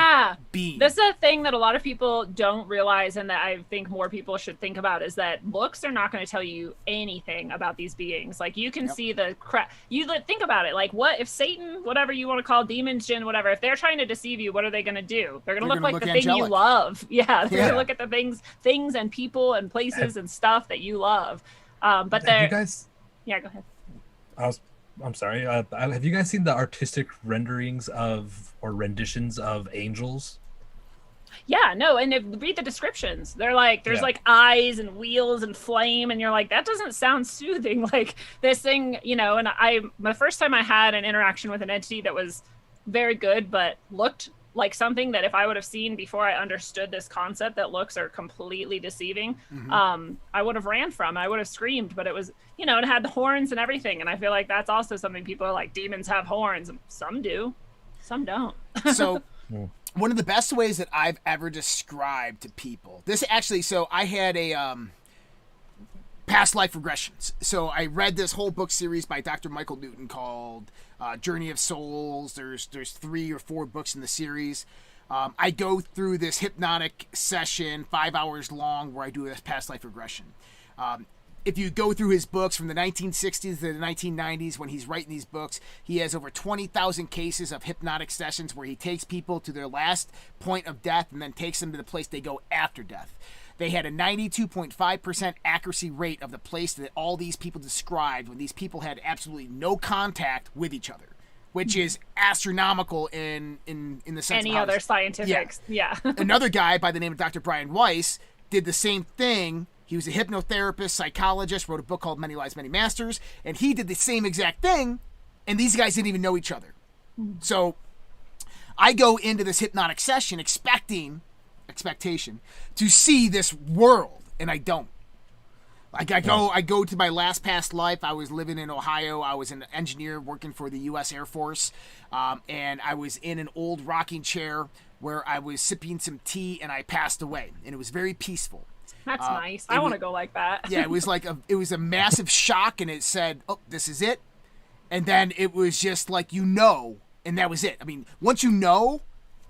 being. This is a thing that a lot of people don't realize, and that I think more people should think about, is that books are not going to tell you anything about these beings. Like, you can see the crap. You think about it. Like, what if Satan, whatever you want to call demons, jinn, whatever, if they're trying to deceive you, what are they going to do? They're going to look like the thing you love. Yeah, they're going to look at the things and people and places and stuff that you love. But they're... You guys... Yeah, go ahead. I'm sorry. Have you guys seen the artistic renderings or renditions of angels? Yeah, no, and read the descriptions. They're like, there's like eyes and wheels and flame, and you're like, that doesn't sound soothing. Like this thing, and the first time I had an interaction with an entity that was very good, but looked like something that if I would have seen before I understood this concept that looks are completely deceiving, I would have ran from. I would have screamed, but it was, you know, it had the horns and everything. And I feel like that's also something people are like, demons have horns. Some do, some don't. So one of the best ways that I've ever described to people, this actually, so I had a past life regressions. So I read this whole book series by Dr. Michael Newton called Journey of Souls. There's 3 or 4 books in the series. I go through this hypnotic session, 5 hours long, where I do this past life regression. If you go through his books from the 1960s to the 1990s, when he's writing these books, he has over 20,000 cases of hypnotic sessions where he takes people to their last point of death and then takes them to the place they go after death. They had a 92.5% accuracy rate of the place that all these people described when these people had absolutely no contact with each other, which is astronomical in the sense Any of other scientific, yeah. Another guy by the name of Dr. Brian Weiss did the same thing. He was a hypnotherapist, psychologist, wrote a book called Many Lives, Many Masters, and he did the same exact thing, and these guys didn't even know each other. So I go into this hypnotic session expectation to see this world, and I don't. Like I go to my last past life. I was living in Ohio. I was an engineer working for the U.S. Air Force, and I was in an old rocking chair where I was sipping some tea, and I passed away, and it was very peaceful. That's nice. I want to go like that. Yeah, it was like a massive shock, and it said, "Oh, this is it," and then it was just like and that was it. I mean, once you know.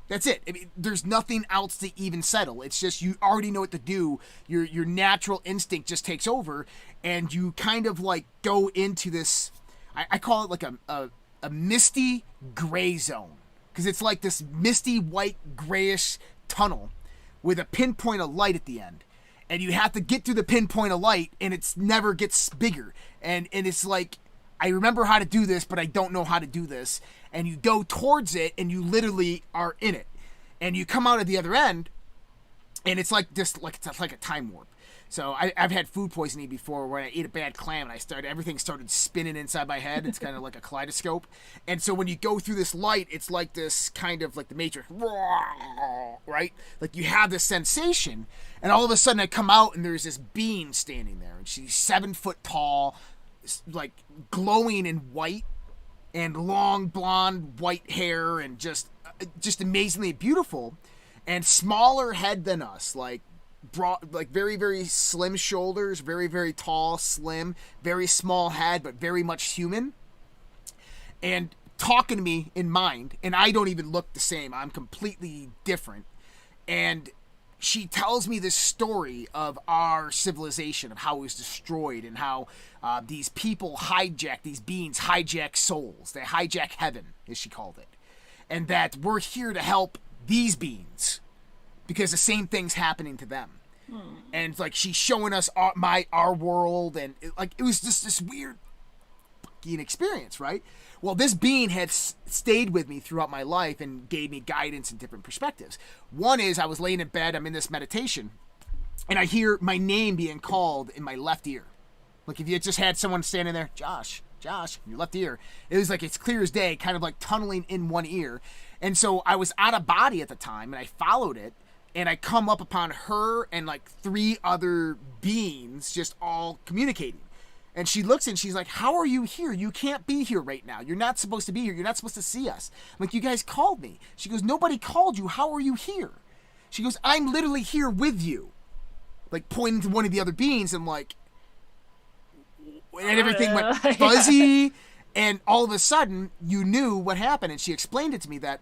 That's it. I mean, there's nothing else to even settle. It's just you already know what to do. Your natural instinct just takes over, and you kind of like go into this. I call it like a misty gray zone, because it's like this misty white grayish tunnel with a pinpoint of light at the end, and you have to get through the pinpoint of light, and it's never gets bigger, and it's like. I remember how to do this, but I don't know how to do this. And you go towards it, and you literally are in it. And you come out at the other end, and it's like this, like it's like a time warp. So I've had food poisoning before, where I ate a bad clam, and everything started spinning inside my head. It's kind of like a kaleidoscope. And so when you go through this light, it's like this kind of like the Matrix, right? Like you have this sensation, and all of a sudden I come out, and there's this being standing there, and she's 7 foot tall, like glowing in white and long blonde white hair and just amazingly beautiful, and smaller head than us, like broad, like very, very slim shoulders, very, very tall, slim, very small head, but very much human, and talking to me in mind, and I don't even look the same. I'm completely different. And she tells me this story of our civilization, of how it was destroyed, and how these people these beings hijack souls. They hijack heaven, as she called it. And that we're here to help these beings because the same thing's happening to them. And like she's showing us our world, and it was just this weird fucking experience, right? Well, this being had stayed with me throughout my life and gave me guidance and different perspectives. One is I was laying in bed, I'm in this meditation, and I hear my name being called in my left ear. Like if you just had someone standing there, Josh, in your left ear. It was like it's clear as day, kind of like tunneling in one ear. And so I was out of body at the time, and I followed it, and I come up upon her and like 3 other beings just all communicating. And she looks and she's like, how are you here? You can't be here right now. You're not supposed to be here. You're not supposed to see us. I'm like, you guys called me. She goes, nobody called you. How are you here? She goes, I'm literally here with you. Like pointing to one of the other beings, and like, and everything went fuzzy. And all of a sudden you knew what happened. And she explained it to me that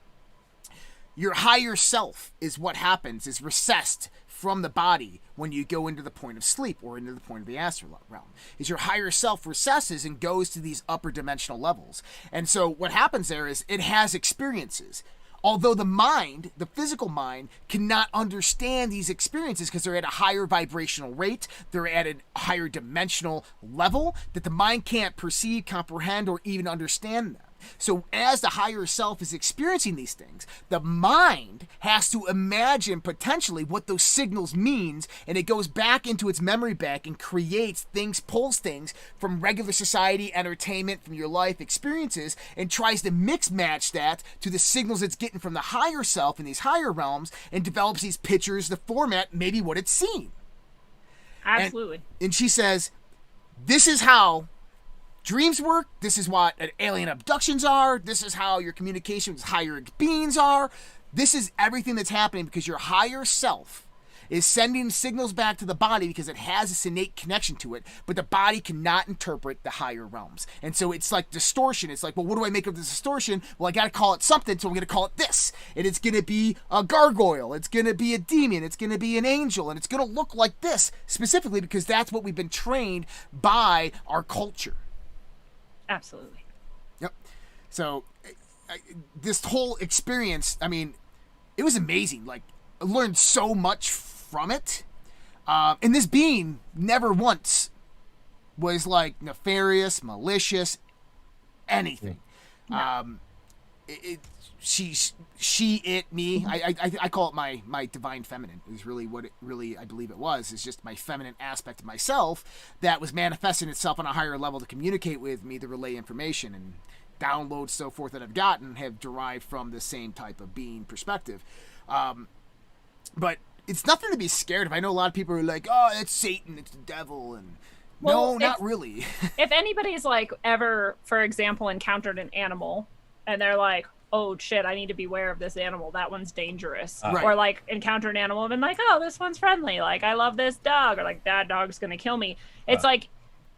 your higher self is what happens, is recessed from the body when you go into the point of sleep or into the point of the astral realm. Is your higher self recesses and goes to these upper dimensional levels. And so what happens there is it has experiences. Although the mind, the physical mind, cannot understand these experiences because they're at a higher vibrational rate, they're at a higher dimensional level that the mind can't perceive, comprehend, or even understand them. So as the higher self is experiencing these things, the mind has to imagine potentially what those signals means, and it goes back into its memory bank and creates things, pulls things from regular society, entertainment, from your life experiences, and tries to mix match that to the signals it's getting from the higher self in these higher realms, and develops these pictures, the format, maybe what it's seen. Absolutely. And she says, this is how dreams work. This is what alien abductions are. This is how your communication with higher beings are. This is everything that's happening because your higher self is sending signals back to the body because it has this innate connection to it, but the body cannot interpret the higher realms. And so it's like distortion. It's like, well, what do I make of this distortion? Well, I got to call it something, so I'm going to call it this. And it's going to be a gargoyle. It's going to be a demon. It's going to be an angel. And it's going to look like this specifically because that's what we've been trained by our culture. Absolutely. Yep. So this whole experience, I mean, it was amazing. Like, I learned so much from it. And this being never once was like nefarious, malicious, anything. No. Me. I call it my divine feminine. Is really what it really, I believe it was. Is just my feminine aspect of myself that was manifesting itself on a higher level to communicate with me, to relay information, and downloads so forth that I've gotten have derived from the same type of being perspective. But it's nothing to be scared of. I know a lot of people are like, oh, it's Satan, it's the devil, and well, no, not really. If anybody's like ever, for example, encountered an animal and they're like, oh shit, I need to beware of this animal, that one's dangerous. Right. Or like encounter an animal and been like, oh, this one's friendly, like I love this dog, or like that dog's gonna kill me. It's like,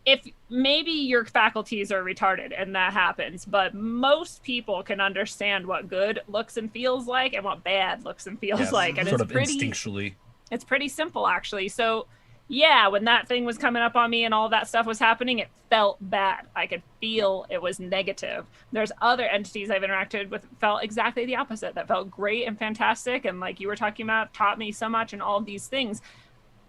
if maybe your faculties are retarded and that happens, but most people can understand what good looks and feels like and what bad looks and feels like. And sort it's of pretty instinctually. It's pretty simple, actually. So yeah, when that thing was coming up on me and all that stuff was happening, it felt bad. I could feel it was negative. There's other entities I've interacted with that felt exactly the opposite, that felt great and fantastic. And like you were talking about, taught me so much and all of these things.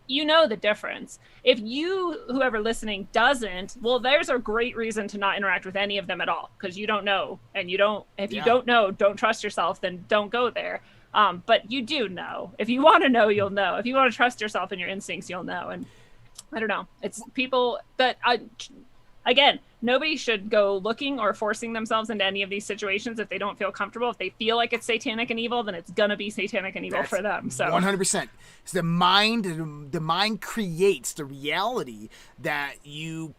You know the difference. If you, whoever listening, doesn't, well, there's a great reason to not interact with any of them at all, because you don't know. And you don't, if you don't know, don't trust yourself, then don't go there. But you do know. If you want to know, you'll know. If you want to trust yourself and your instincts, you'll know. And I don't know. It's people that, again, nobody should go looking or forcing themselves into any of these situations if they don't feel comfortable. If they feel like it's satanic and evil, then it's going to be satanic and evil for them. So 100%. It's the mind creates the reality that you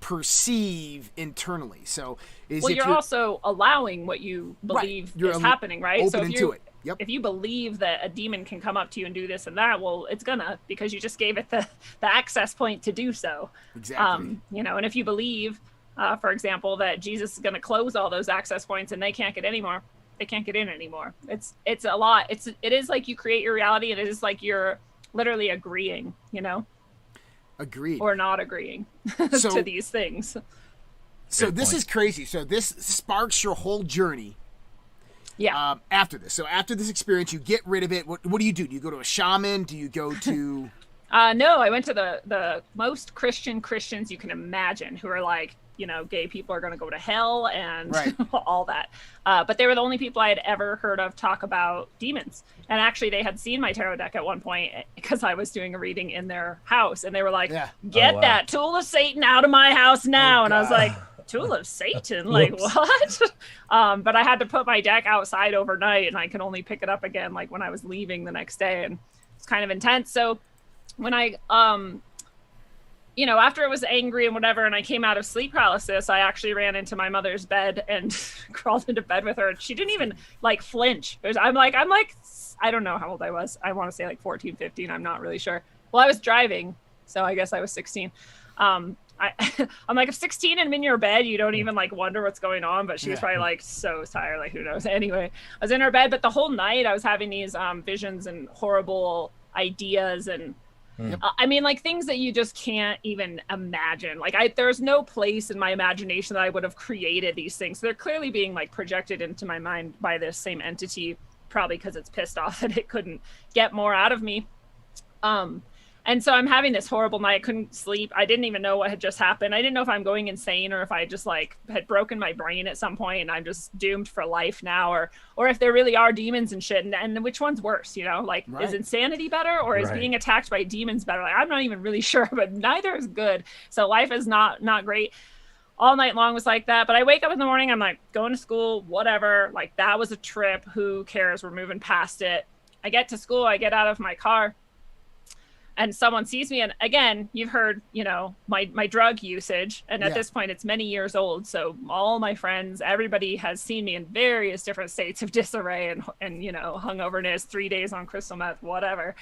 perceive internally. So you're also allowing what you believe is happening, right? So if you believe that a demon can come up to you and do this and that, well, it's gonna, because you just gave it the access point to do so. Exactly. And if you believe, for example, that Jesus is gonna close all those access points and they can't get anymore, they can't get in anymore. It's a lot. It is like you create your reality, and it is like you're literally agreeing, Agreed. or not agreeing to these things. So this is crazy. So this sparks your whole journey. Yeah. After this. So after this experience, you get rid of it. What do you do? Do you go to a shaman? Do you go to... No, I went to the most Christians you can imagine, who are like, gay people are going to go to hell and all that. But they were the only people I had ever heard of talk about demons. And actually, they had seen my tarot deck at one point because I was doing a reading in their house. And they were like, get that tool of Satan out of my house now. And I was like... Tool of Satan, like what? But I had to put my deck outside overnight, and I could only pick it up again like when I was leaving the next day, and it's kind of intense. So when I after I was angry and whatever, and I came out of sleep paralysis, I actually ran into my mother's bed and crawled into bed with her, and she didn't even like flinch. I'm like I don't know how old I was. I want to say like 14, 15, I'm not really sure. Well, I was driving, so I guess I was 16. I'm like, I'm 16 and I'm in your bed, you don't even like wonder what's going on. But she was probably like so tired, like who knows. Anyway, I was in her bed, but the whole night I was having these visions and horrible ideas, and I mean, like things that you just can't even imagine. Like there's no place in my imagination that I would have created these things. So they're clearly being like projected into my mind by this same entity, probably because it's pissed off that it couldn't get more out of me. And so I'm having this horrible night. I couldn't sleep. I didn't even know what had just happened. I didn't know if I'm going insane or if I just like had broken my brain at some point and I'm just doomed for life now, or if there really are demons and shit. And which one's worse, you know? Like, is insanity better or is being attacked by demons better? Like, I'm not even really sure, but neither is good. So life is not great. All night long was like that. But I wake up in the morning, I'm like, going to school, whatever. Like, that was a trip. Who cares? We're moving past it. I get to school. I get out of my car. And someone sees me, and again, you've heard, you know, my drug usage, and at this point, it's many years old. So all my friends, everybody has seen me in various different states of disarray and you know, hungoverness, 3 days on crystal meth, whatever.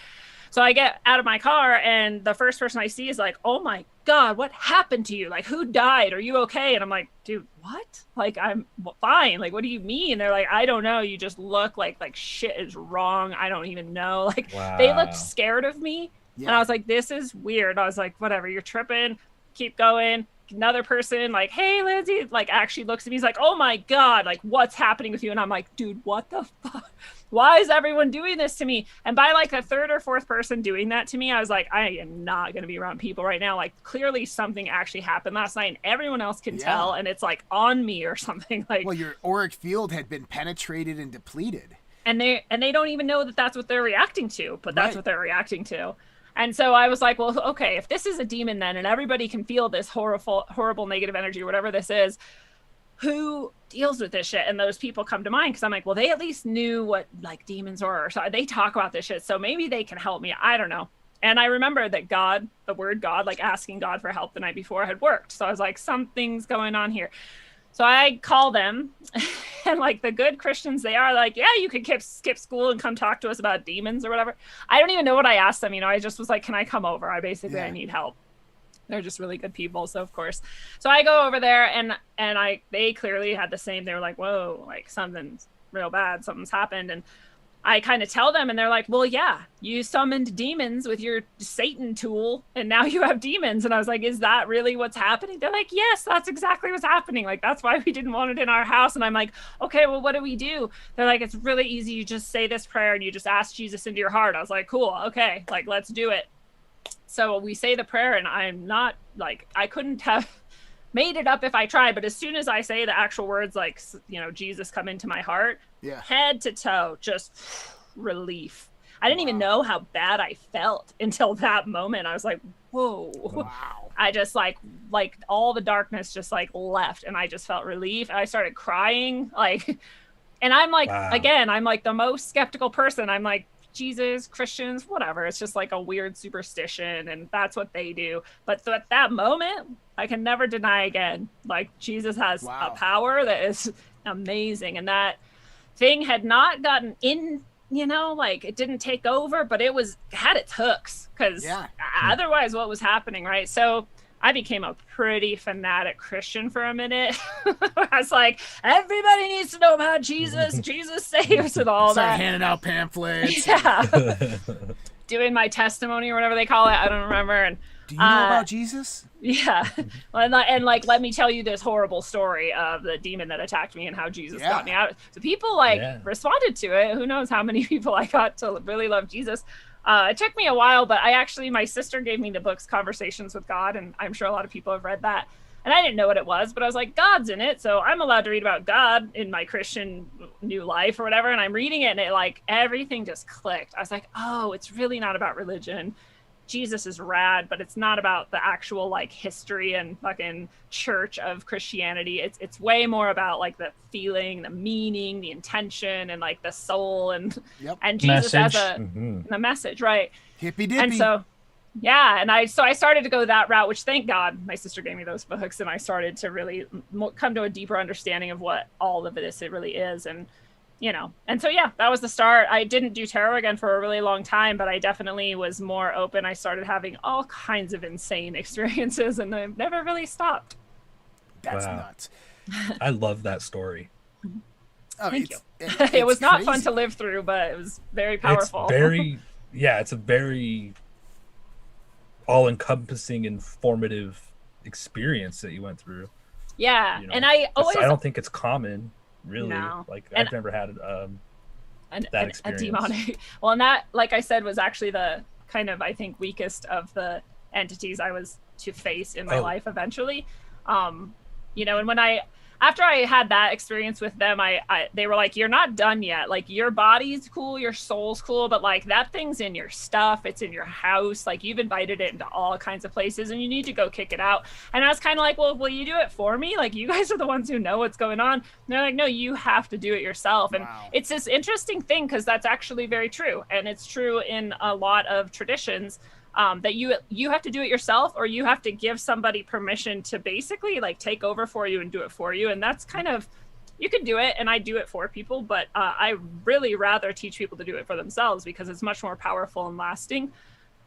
So I get out of my car, and the first person I see is like, "Oh my God, what happened to you? Like, who died? Are you okay?" And I'm like, "Dude, what? Like, I'm fine. Like, what do you mean?" They're like, "I don't know. You just look like shit is wrong. I don't even know." Like, they looked scared of me. Yeah. And I was like, this is weird. I was like, whatever, you're tripping, keep going. Another person like, "Hey, Lindsay," like actually looks at me. He's like, "Oh my God, like what's happening with you?" And I'm like, dude, what the fuck? Why is everyone doing this to me? And by like the third or fourth person doing that to me, I was like, I am not going to be around people right now. Like, clearly something actually happened last night and everyone else can tell. And it's like on me or something. Like, well, your auric field had been penetrated and depleted. And they don't even know that that's what they're reacting to, but that's what they're reacting to. And so I was like, well, okay, if this is a demon then, and everybody can feel this horrible negative energy or whatever this is, who deals with this shit? And those people come to mind, because I'm like, well, they at least knew what like demons are, so they talk about this shit, so maybe they can help me. I don't know. And I remember that God, the word God, like asking God for help the night before had worked. So I was like, something's going on here. So I call them, and like the good Christians they are, like, yeah, you could skip school and come talk to us about demons or whatever. I don't even know what I asked them. You know, I just was like, can I come over? I need help. They're just really good people. So of course, so I go over there, and they clearly had the same. They were like, whoa, like something's real bad. Something's happened. And I kind of tell them, and they're like, well, yeah, you summoned demons with your Satan tool, and now you have demons. And I was like, is that really what's happening? They're like, yes, that's exactly what's happening. Like, that's why we didn't want it in our house. And I'm like, okay, well, what do we do? They're like, it's really easy. You just say this prayer and you just ask Jesus into your heart. I was like, cool, okay, like, let's do it. So we say the prayer, and I'm not like, I couldn't have made it up if I tried, but as soon as I say the actual words, like, you know, Jesus come into my heart, head to toe, just relief. I didn't even know how bad I felt until that moment. I was like, whoa. Wow. I just like all the darkness just like left, and I just felt relief. I started crying, like, and I'm like, again, I'm like the most skeptical person. I'm like, Jesus, Christians, whatever. It's just like a weird superstition, and that's what they do. But at that moment, I can never deny again, like, Jesus has a power that is amazing. And that thing had not gotten in, you know, like, it didn't take over, but it had its hooks, because otherwise what was happening, right? So I became a pretty fanatic Christian for a minute. I was like, everybody needs to know about Jesus. Jesus saves and all that. Started handing out pamphlets. Yeah. Doing my testimony or whatever they call it. I don't remember. And do you know about Jesus? Yeah. And like, let me tell you this horrible story of the demon that attacked me and how Jesus got me out. So people responded to it. Who knows how many people I got to really love Jesus. It took me a while, but my sister gave me the books Conversations with God, and I'm sure a lot of people have read that. And I didn't know what it was, but I was like, God's in it, so I'm allowed to read about God in my Christian new life or whatever. And I'm reading it, and it, like, everything just clicked. I was like, oh, it's really not about religion. Jesus is rad, but it's not about the actual like history and fucking church of Christianity. It's way more about like the feeling, the meaning, the intention, and like the soul, and Jesus as the message, right? Hippy dippy. And so and I started to go that route, which thank God my sister gave me those books, and I started to really come to a deeper understanding of what all of this it really is. And you know, and so that was the start. I didn't do tarot again for a really long time, but I definitely was more open. I started having all kinds of insane experiences, and I've never really stopped. That's nuts. I love that story. Oh, thank you. It was not fun to live through, but it was very powerful. It's a very all-encompassing, informative experience that you went through. Yeah, you know, and I don't think it's common. Really, no. Like, I've never had that experience. A demonic. Well, and that, like I said, was actually the kind of, I think, weakest of the entities I was to face in my life eventually. You know, and when after I had that experience with them, they were like, you're not done yet. Like, your body's cool, your soul's cool, but like that thing's in your stuff. It's in your house. Like, you've invited it into all kinds of places and you need to go kick it out. And I was kind of like, well, will you do it for me? Like, you guys are the ones who know what's going on. And they're like, no, you have to do it yourself. And it's this interesting thing, because that's actually very true. And it's true in a lot of traditions. That you have to do it yourself, or you have to give somebody permission to basically like take over for you and do it for you. And that's kind of, you can do it, and I do it for people, but I really rather teach people to do it for themselves, because it's much more powerful and lasting.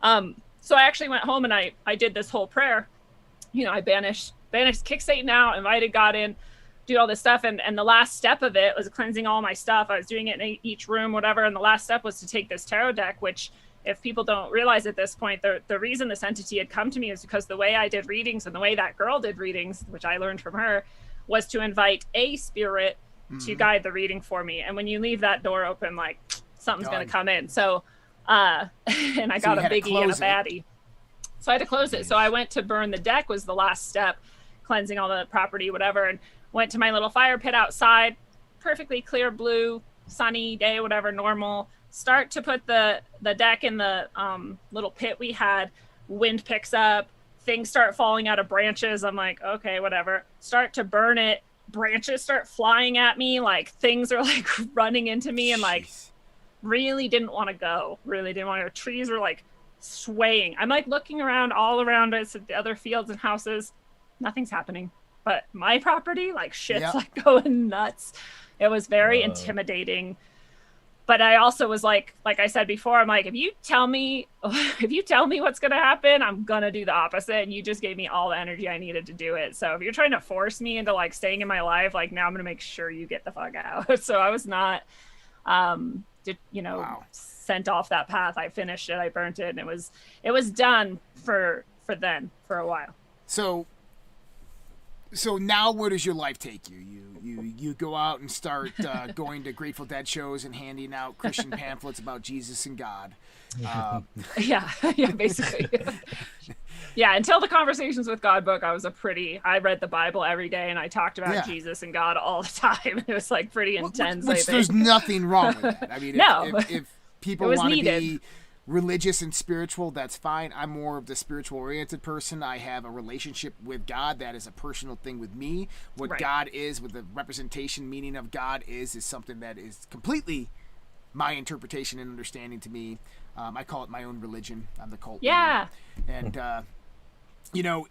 So I actually went home and I did this whole prayer. You know, I banished, kick Satan out, invited God in, do all this stuff. And the last step of it was cleansing all my stuff. I was doing it in each room, whatever. And the last step was to take this tarot deck, which, if people don't realize at this point, the reason this entity had come to me is because the way I did readings and the way that girl did readings, which I learned from her, was to invite a spirit to guide the reading for me. And when you leave that door open, like, something's going to come in. So, and I got a biggie and a baddie. So I had to close it. So I went to burn the deck, was the last step, cleansing all the property, whatever, and went to my little fire pit outside, perfectly clear blue, sunny day, whatever, normal. Start to put the deck in the little pit we had. Wind picks up, things start falling out of branches. I'm like, okay, whatever. Start to burn it. Branches start flying at me. Like, things are like running into me, and like really didn't want to go. Really didn't want to. Trees were like swaying. I'm like looking around all around us at the other fields and houses. Nothing's happening. But my property, like, shit's like going nuts. It was very intimidating. But I also was like I said before, I'm like, if you tell me what's going to happen, I'm going to do the opposite. And you just gave me all the energy I needed to do it. So if you're trying to force me into like staying in my life, like, now I'm going to make sure you get the fuck out. So I was not, sent off that path. I finished it. I burnt it. And it was done for a while. So now where does your life take you? You go out and start going to Grateful Dead shows and handing out Christian pamphlets about Jesus and God. Yeah, basically. Yeah, until the Conversations with God book, I read the Bible every day, and I talked about Jesus and God all the time. It was like pretty intense. Which there's nothing wrong with that. I mean, if people want to be religious and spiritual, that's fine. I'm more of the spiritual oriented person. I have a relationship with God that is a personal thing with me. What God is, what the representation meaning of God is something that is completely my interpretation and understanding to me. I call it my own religion. I'm the cult leader. And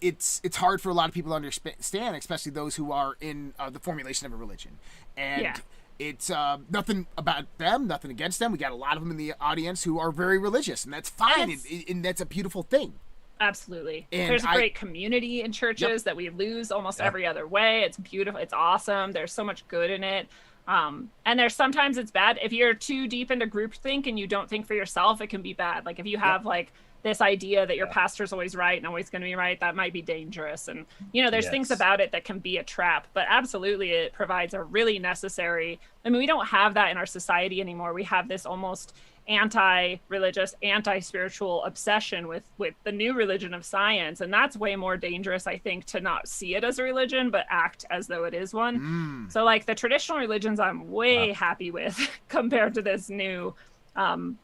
it's hard for a lot of people to understand, especially those who are in the formulation of a religion. And it's nothing about them, nothing against them. We got a lot of them in the audience who are very religious, and that's fine, and that's a beautiful thing. Absolutely. And there's a great community in churches that we lose almost every other way. It's beautiful. It's awesome. There's so much good in it. And there's sometimes it's bad. If you're too deep into groupthink and you don't think for yourself, it can be bad. Like, if you have like this idea that your pastor's always right and always going to be right, that might be dangerous. And, there's things about it that can be a trap, but absolutely it provides a really necessary, we don't have that in our society anymore. We have this almost anti-religious, anti-spiritual obsession with the new religion of science. And that's way more dangerous, I think, to not see it as a religion, but act as though it is one. So like the traditional religions, I'm way happy with compared to this new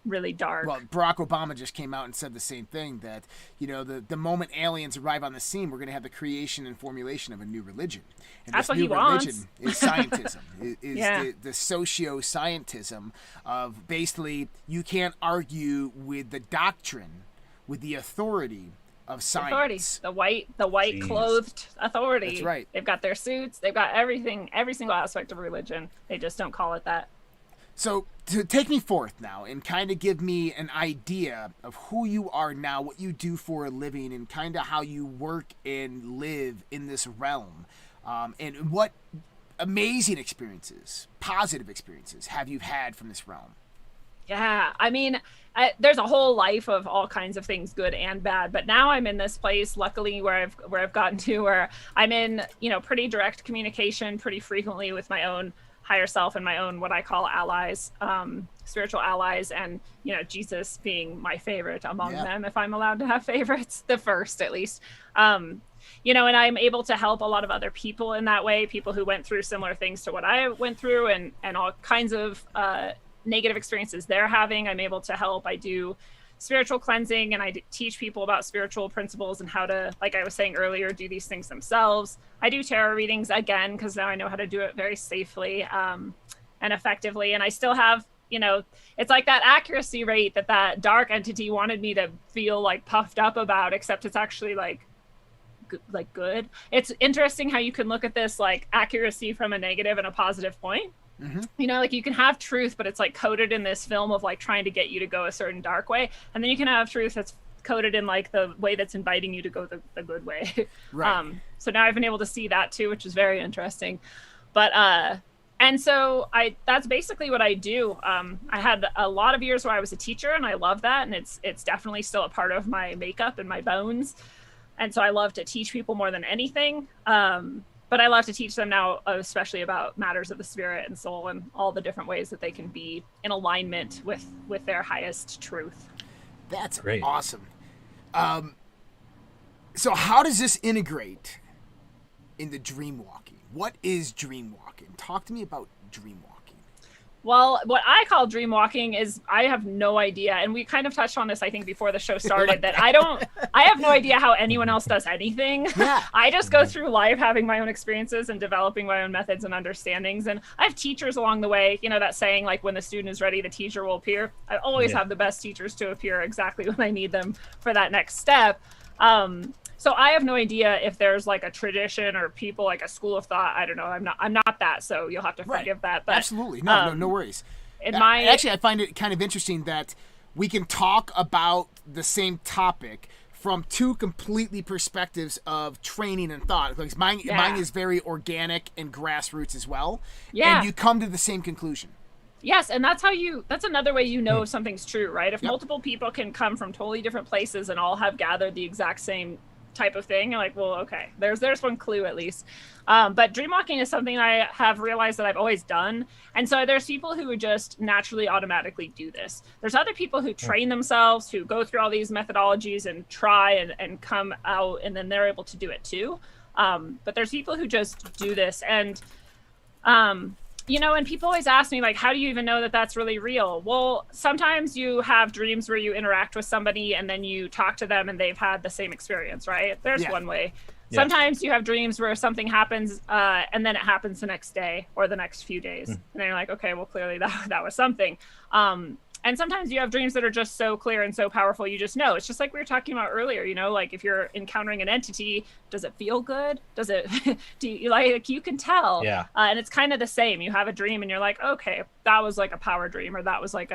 really dark. Well, Barack Obama just came out and said the same thing, that the moment aliens arrive on the scene, we're going to have the creation and formulation of a new religion. And that's this what new he wants. religion is scientism. is the socio-scientism of basically you can't argue with the doctrine, with the authority of science. The white clothed authority. That's right. They've got their suits. They've got everything, every single aspect of religion. They just don't call it that. So to take me forth now and kind of give me an idea of who you are now, what you do for a living, and kind of how you work and live in this realm, and what amazing experiences, positive experiences have you had from this realm? Yeah, there's a whole life of all kinds of things, good and bad. But now I'm in this place, luckily, where I've gotten to where I'm in, pretty direct communication pretty frequently with my own higher self and my own what I call allies, spiritual allies, and Jesus being my favorite among them, if I'm allowed to have favorites, the first at least. And I'm able to help a lot of other people in that way, people who went through similar things to what I went through, and all kinds of negative experiences they're having. I'm able to help. I do spiritual cleansing, and I teach people about spiritual principles and how to, like I was saying earlier, do these things themselves. I do tarot readings again, because now I know how to do it very safely and effectively. And I still have, it's like that accuracy rate that dark entity wanted me to feel like puffed up about, except it's actually like good. It's interesting how you can look at this like accuracy from a negative and a positive point. Mm-hmm. Like you can have truth, but it's like coated in this film of like trying to get you to go a certain dark way, and then you can have truth that's coated in like the way that's inviting you to go the good way. Right. So now I've been able to see that too, which is very interesting. But and so that's basically what I do. I had a lot of years where I was a teacher, and I love that, and it's definitely still a part of my makeup and my bones. And so I love to teach people more than anything. But I love to teach them now, especially about matters of the spirit and soul and all the different ways that they can be in alignment with their highest truth. That's great. Awesome. So how does this integrate in the dream walking? What is dream walking? Talk to me about dream walking. Well, what I call dream walking is, I have no idea. And we kind of touched on this, I think, before the show started, that I have no idea how anyone else does anything. Yeah. I just go through life having my own experiences and developing my own methods and understandings. And I have teachers along the way, that saying, like, when the student is ready, the teacher will appear. I always have the best teachers to appear exactly when I need them for that next step. So I have no idea if there's like a tradition or people, like a school of thought. I don't know. I'm not that, so you'll have to forgive that. But absolutely, no worries. Actually, I find it kind of interesting that we can talk about the same topic from two completely perspectives of training and thought. Like mine is very organic and grassroots as well. Yeah, and you come to the same conclusion. Yes, and that's another way if something's true, right? If multiple people can come from totally different places and all have gathered the exact same type of thing, you're like, well, okay, there's one clue at least. But dreamwalking is something I have realized that I've always done. And so there's people who would just naturally automatically do this. There's other people who train themselves, who go through all these methodologies and try and come out, and then they're able to do it too. But there's people who just do this. And and people always ask me, like, how do you even know that that's really real? Well, sometimes you have dreams where you interact with somebody and then you talk to them and they've had the same experience, right? There's one way. Yeah. Sometimes you have dreams where something happens and then it happens the next day or the next few days. And then you're like, okay, well, clearly that was something. And sometimes you have dreams that are just so clear and so powerful, you just know. It's just like we were talking about earlier, like if you're encountering an entity, does it feel good? Does it, you can tell. Yeah. And it's kind of the same. You have a dream and you're like, okay, that was like a power dream, or that was like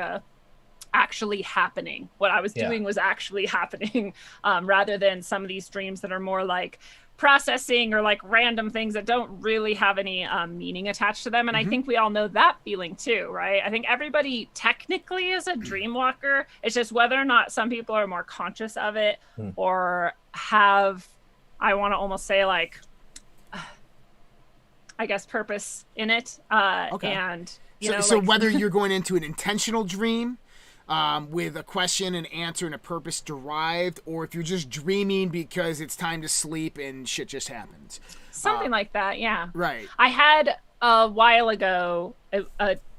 actually happening. What I was doing was actually happening, rather than some of these dreams that are more like processing or like random things that don't really have any meaning attached to them. And I think we all know that feeling too, right? I think everybody technically is a dream walker. It's just whether or not some people are more conscious of it or have, I want to almost say, like, I guess, purpose in it. Okay. And so whether you're going into an intentional dream with a question and answer and a purpose derived, or if you're just dreaming because it's time to sleep and shit just happens. Something like that, yeah. Right. I had a while ago, it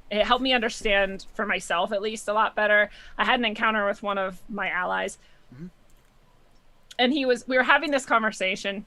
helped me understand, for myself at least, a lot better. I had an encounter with one of my allies. And we were having this conversation.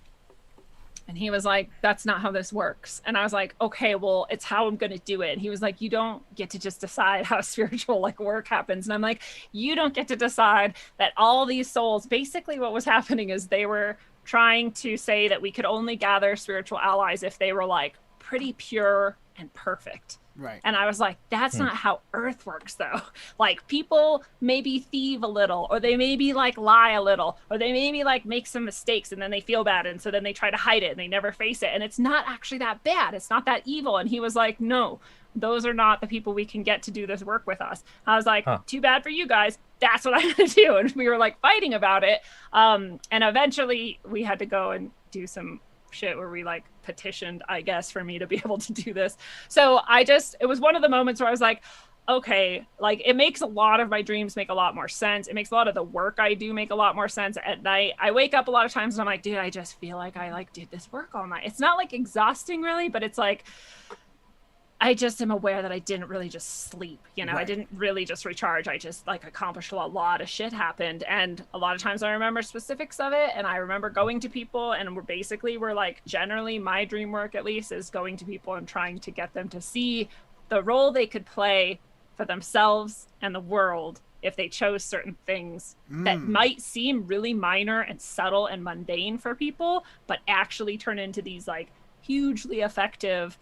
And he was like, that's not how this works. And I was like, okay, well, it's how I'm going to do it. And he was like, you don't get to just decide how spiritual work happens. And I'm like, you don't get to decide that all these souls, basically what was happening is they were trying to say that we could only gather spiritual allies if they were like pretty pure and perfect. Right. And I was like, that's not how Earth works, though. Like, people maybe thieve a little, or they maybe lie a little, or they maybe make some mistakes and then they feel bad. And so then they try to hide it and they never face it. And it's not actually that bad. It's not that evil. And he was like, no, those are not the people we can get to do this work with us. I was like, too bad for you guys. That's what I'm going to do. And we were fighting about it. And eventually we had to go and do some shit where we like petitioned, I guess, for me to be able to do this. So it was one of the moments where I was like, okay, like it makes a lot of my dreams make a lot more sense. It makes a lot of the work I do make a lot more sense at night. I wake up a lot of times and I'm like, dude, I just feel like I like did this work all night. It's not like exhausting really, but it's like, I just am aware that I didn't really just sleep, you know, right. I didn't really just recharge. I just like accomplished a lot of shit happened. And a lot of times I remember specifics of it. And I remember going to people and we're like, generally my dream work at least is going to people and trying to get them to see the role they could play for themselves and the world if they chose certain things that might seem really minor and subtle and mundane for people, but actually turn into these like hugely effective,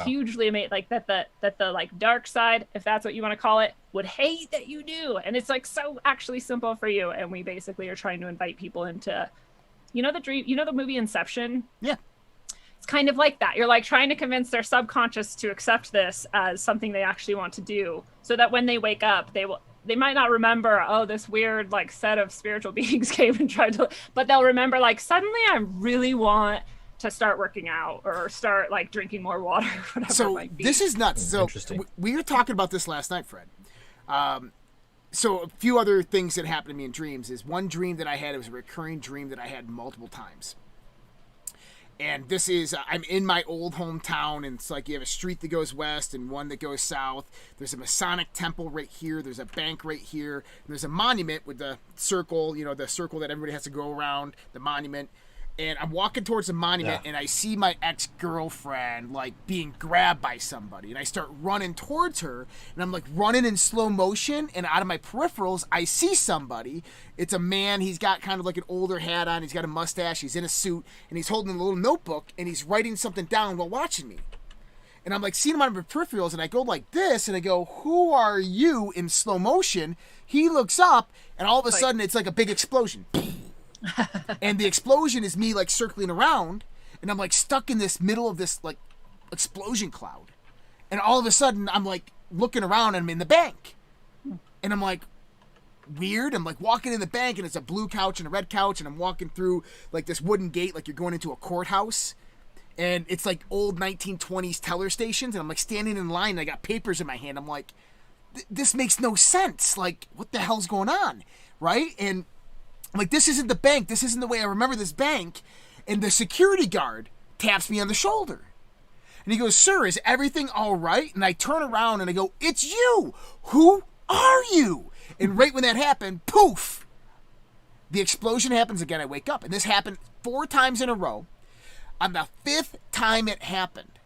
hugely amazing, like that the like dark side, if that's what you want to call it, would hate that you do. And it's like so actually simple for you. And we basically are trying to invite people into, you know, the movie Inception? Yeah. It's kind of like that. You're like trying to convince their subconscious to accept this as something they actually want to do, so that when they wake up, they might not remember, oh, this weird like set of spiritual beings came and tried to, but they'll remember like, suddenly I really want to start working out or start like drinking more water, whatever so it might be. This is nuts. So we were talking about this last night, Fred. So a few other things that happened to me in dreams is one dream that I had, it was a recurring dream that I had multiple times. And this is, I'm in my old hometown, and it's like you have a street that goes west and one that goes south. There's a Masonic temple right here. There's a bank right here. And there's a monument with the circle, you know, the circle that everybody has to go around, the monument. And I'm walking towards the monument, and I see my ex-girlfriend, like, being grabbed by somebody. And I start running towards her, and I'm, like, running in slow motion. And out of my peripherals, I see somebody. It's a man. He's got kind of, like, an older hat on. He's got a mustache. He's in a suit. And he's holding a little notebook, and he's writing something down while watching me. And I'm, like, seeing him on my peripherals, and I go like this, and I go, who are you, in slow motion? He looks up, and all of a sudden, it's like a big explosion. And the explosion is me like circling around, and I'm like stuck in this middle of this like explosion cloud, and all of a sudden I'm like looking around and I'm in the bank, and I'm like weird. I'm like walking in the bank, and it's a blue couch and a red couch, and I'm walking through like this wooden gate like you're going into a courthouse, and it's like old 1920s teller stations, and I'm like standing in line and I got papers in my hand. I'm like, this makes no sense, like what the hell's going on, right? And I'm like, this isn't the bank. This isn't the way I remember this bank. And the security guard taps me on the shoulder. And he goes, sir, is everything all right? And I turn around and I go, it's you. Who are you? And right when that happened, poof, the explosion happens again. I wake up. And this happened 4 times in a row. On the 5th time it happened,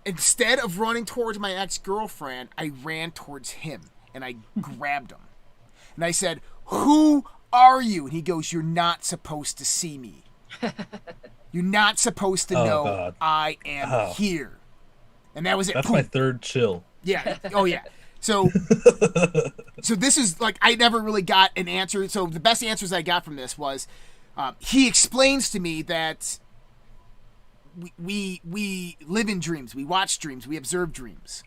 instead of running towards my ex-girlfriend, I ran towards him. And I grabbed him. And I said, who are you? And he goes, you're not supposed to see me. You're not supposed to know God. I am here. And that was it. That's my 3rd chill. Yeah. Oh, yeah. So this is like, I never really got an answer. So the best answers I got from this was, he explains to me that we live in dreams. We watch dreams. We observe dreams.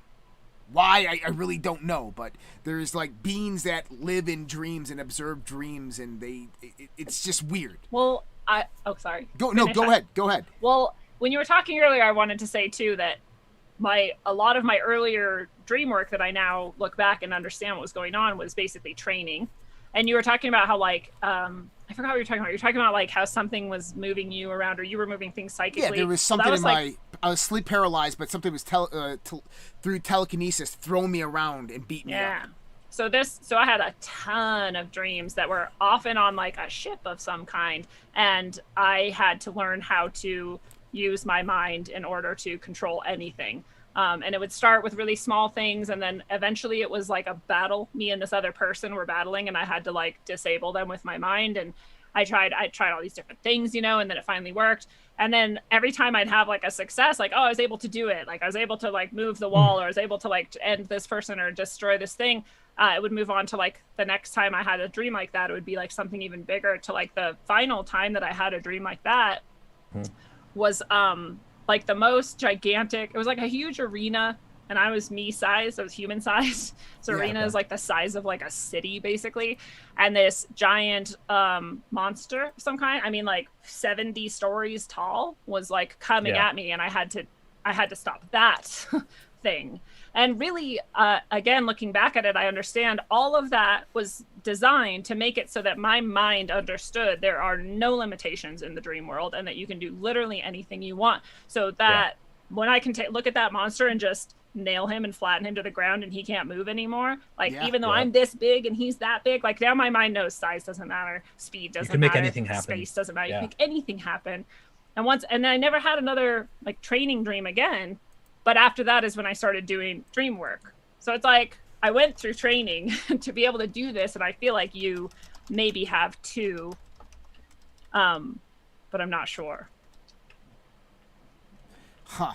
Why, I really don't know, but there's like beings that live in dreams and observe dreams, and it's just weird. Well, sorry. Go ahead. Well, when you were talking earlier, I wanted to say too that a lot of my earlier dream work that I now look back and understand what was going on was basically training. And you were talking about how like, I forgot what you were talking about. You're talking about like how something was moving you around, or you were moving things psychically. Yeah, there was something I was sleep paralyzed, but something was through telekinesis throwing me around and beating me up. So I had a ton of dreams that were often on like a ship of some kind, and I had to learn how to use my mind in order to control anything. And it would start with really small things, and then eventually it was like a battle. Me and this other person were battling, and I had to like disable them with my mind. And I tried all these different things, you know, and then it finally worked. And then every time I'd have like a success, like, oh, I was able to do it. Like I was able to like move the wall, or I was able to like end this person or destroy this thing. It would move on to like the next time I had a dream like that, it would be like something even bigger, to like the final time that I had a dream like that was like the most gigantic. It was like a huge arena and I was me size, I was human size. Serena is like the size of like a city basically, and this giant monster of some kind, I mean like 70 stories tall, was like coming at me, and I had to stop that thing. And really, again, looking back at it, I understand all of that was designed to make it so that my mind understood there are no limitations in the dream world, and that you can do literally anything you want. So that when I can look at that monster and just nail him and flatten him to the ground and he can't move anymore, like even though I'm this big and he's that big, like now my mind knows size doesn't matter, speed doesn't matter, make anything happen, space doesn't matter, you can make anything happen. And I never had another like training dream again, but after that is when I started doing dream work. So it's like I went through training to be able to do this, and I feel like you maybe have too, but I'm not sure. Huh.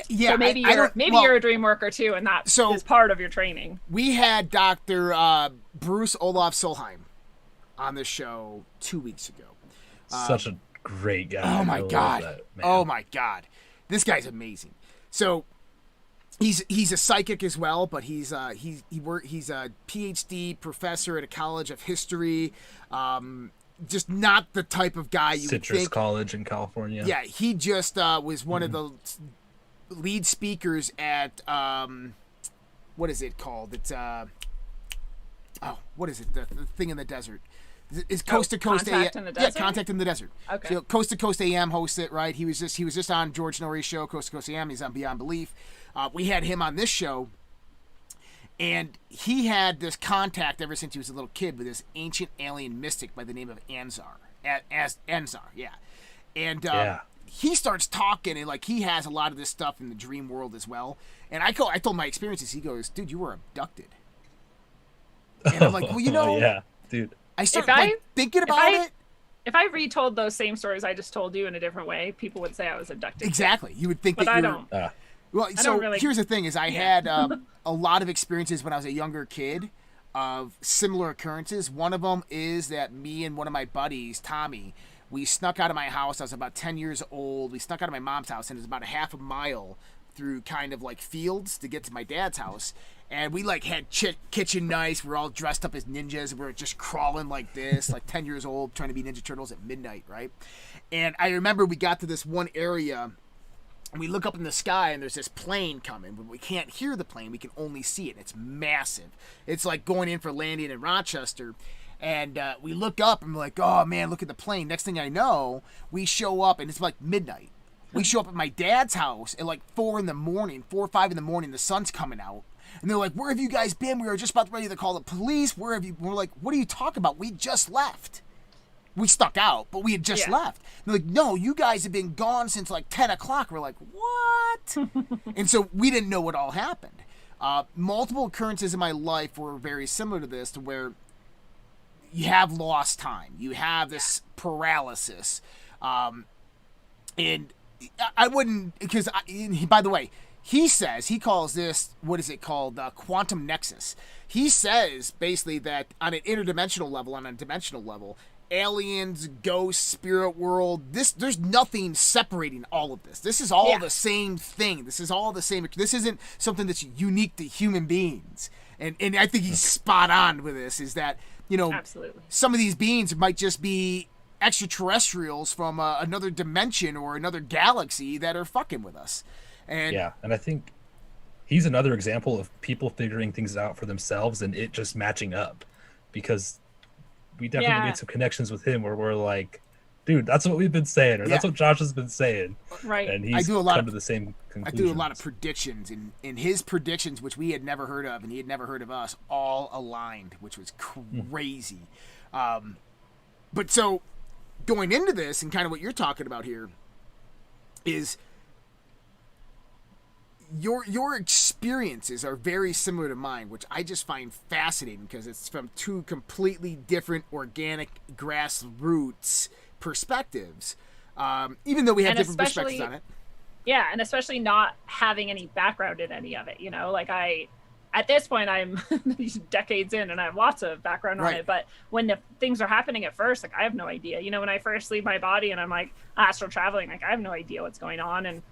Yeah, so maybe you're a dream worker too, and that is part of your training. We had Dr. Bruce Olaf Solheim on the show 2 weeks ago. Such a great guy. Oh my god! Oh my god! This guy's amazing. So he's a psychic as well, but he's a PhD professor at a college of history. Just not the type of guy you would think. Citrus College in California. Yeah, he just was one of the lead speakers at what is it called? It's what is it? The thing in the desert. It's Coast to Coast AM. Yeah, Contact in the Desert. Okay. So Coast to Coast AM hosts it, right? He was just on George Norrie's show, Coast to Coast AM. He's on Beyond Belief. We had him on this show, and he had this contact ever since he was a little kid with this ancient alien mystic by the name of Anzar. Anzar, yeah. And he starts talking, and like he has a lot of this stuff in the dream world as well. And I told my experiences. He goes, "Dude, you were abducted." And I'm like, well, yeah, dude. I started thinking about it. If I retold those same stories I just told you in a different way, people would say I was abducted. Exactly. You would think but that I don't. Well, here's the thing: is I had a lot of experiences when I was a younger kid of similar occurrences. One of them is that me and one of my buddies, Tommy, we snuck out of my house. I was about 10 years old. We snuck out of my mom's house, and it was about a half a mile through kind of like fields to get to my dad's house. And we like had kitchen knives. We're all dressed up as ninjas. We're just crawling like this, like 10 years old, trying to be Ninja Turtles at midnight, right? And I remember we got to this one area, and we look up in the sky, and there's this plane coming, but we can't hear the plane. We can only see it. It's massive. It's like going in for landing in Rochester. And we look up, and we're like, oh, man, look at the plane. Next thing I know, we show up, and it's like midnight. We show up at my dad's house at like 4 or 5 in the morning. The sun's coming out. And they're like, where have you guys been? We were just about ready to call the police. Where have you? We're like, what are you talking about? We just left. We stuck out, but we had just left. And they're like, no, you guys have been gone since like 10 o'clock. We're like, what? And so we didn't know what all happened. Multiple occurrences in my life were very similar to this, to where you have lost time. You have this paralysis. And I wouldn't, because, by the way, he calls this, what is it called, quantum nexus. He says, basically, that on an interdimensional level, on a dimensional level, aliens, ghosts, spirit world, there's nothing separating all of this. This is all the same thing. This is all the same. This isn't something that's unique to human beings. And I think he's spot on with this, is that, absolutely, some of these beings might just be extraterrestrials from another dimension or another galaxy that are fucking with us. And I think he's another example of people figuring things out for themselves and it just matching up, because we definitely made some connections with him where we're like, dude, that's what we've been saying, or that's what Josh has been saying, right? And he's come to the same conclusion. I do a lot of predictions, and his predictions, which we had never heard of and he had never heard of us, all aligned, which was crazy. But so going into this, and kind of what you're talking about here, is your experiences are very similar to mine, which I just find fascinating, because it's from two completely different organic grassroots perspectives, even though we have different perspectives on it. Yeah, and especially not having any background in any of it, like at this point, I'm decades in and I have lots of background on it, but when the things are happening at first, like I have no idea. When I first leave my body and I'm like astral traveling, like I have no idea what's going on. And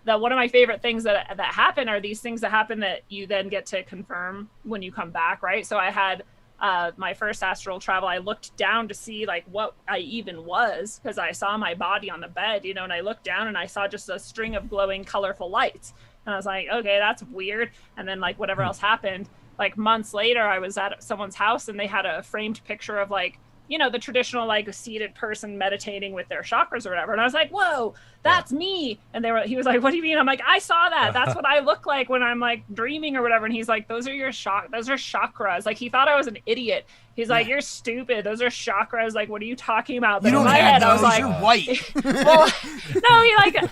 that one of my favorite things that happen are these things that happen that you then get to confirm when you come back, right? So I had my first astral travel. I looked down to see like what I even was, because I saw my body on the bed, you know, and I looked down and I saw just a string of glowing colorful lights, and I was like, okay, that's weird. And then like whatever else happened, like months later, I was at someone's house and they had a framed picture of like, you know, the traditional like seated person meditating with their chakras or whatever. And I was like, whoa, that's me. And he was like, what do you mean? I'm like, I saw that. That's what I look like when I'm like dreaming or whatever. And he's like, those are chakras. Like he thought I was an idiot. He's like, you're stupid. Those are chakras. Like, what are you talking about? But you don't in my have head, those. I was like, you're white. well, no,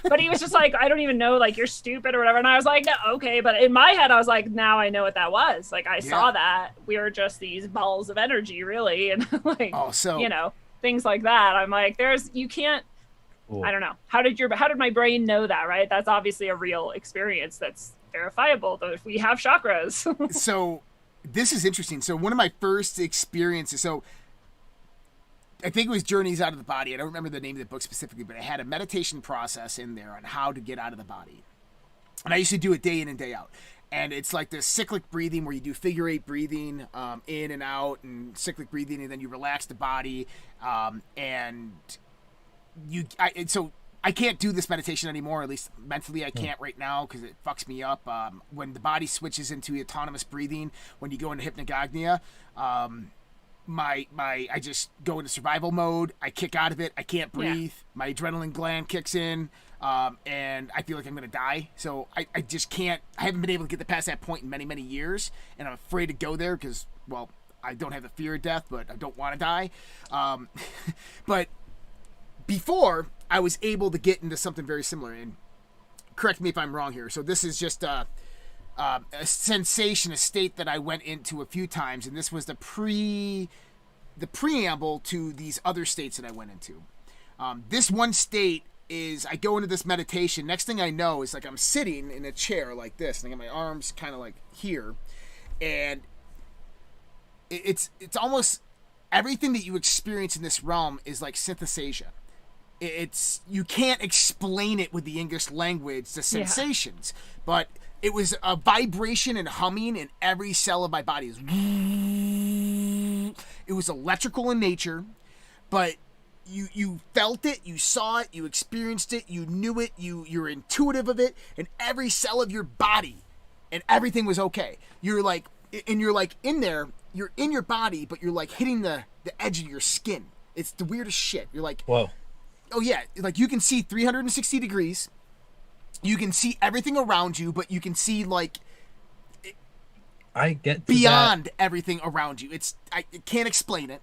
but he was just like, I don't even know, like, you're stupid or whatever. And I was like, no, okay. But in my head, I was like, now I know what that was. Like, I saw that. We were just these balls of energy, really. And like, you know, things like that. I'm like, you can't, I don't know. How did my brain know that, right? That's obviously a real experience that's verifiable, though, if we have chakras. So this is interesting. So one of my first experiences, so I think it was Journeys Out of the Body. I don't remember the name of the book specifically, but I had a meditation process in there on how to get out of the body. And I used to do it day in and day out. And it's like this cyclic breathing where you do figure 8 breathing in and out, and cyclic breathing, and then you relax the body. So I can't do this meditation anymore, at least mentally I can't right now, because it fucks me up. When the body switches into autonomous breathing, when you go into hypnagogia, I just go into survival mode. I kick out of it. I can't breathe. My adrenaline gland kicks in, and I feel like I'm going to die. So I just can't. I haven't been able to get past that point in many, many years, and I'm afraid to go there because, well, I don't have the fear of death, but I don't want to die. But before, I was able to get into something very similar, and correct me if I'm wrong here. So this is just a sensation, a state that I went into a few times, and this was the preamble to these other states that I went into. This one state is, I go into this meditation. Next thing I know is like I'm sitting in a chair like this, and I got my arms kind of like here, and it's almost everything that you experience in this realm is like synthesization. You can't explain it with the English language, the sensations, but it was a vibration and humming in every cell of my body. It was electrical in nature, but you felt it, you saw it, you experienced it, you knew it, you're intuitive of it, and every cell of your body, and everything was okay. You're like in there, you're in your body, but you're like hitting the edge of your skin. It's the weirdest shit. You're like, whoa. Oh yeah, like you can see 360 degrees. You can see everything around you, but you can see like I get beyond everything around you. I can't explain it.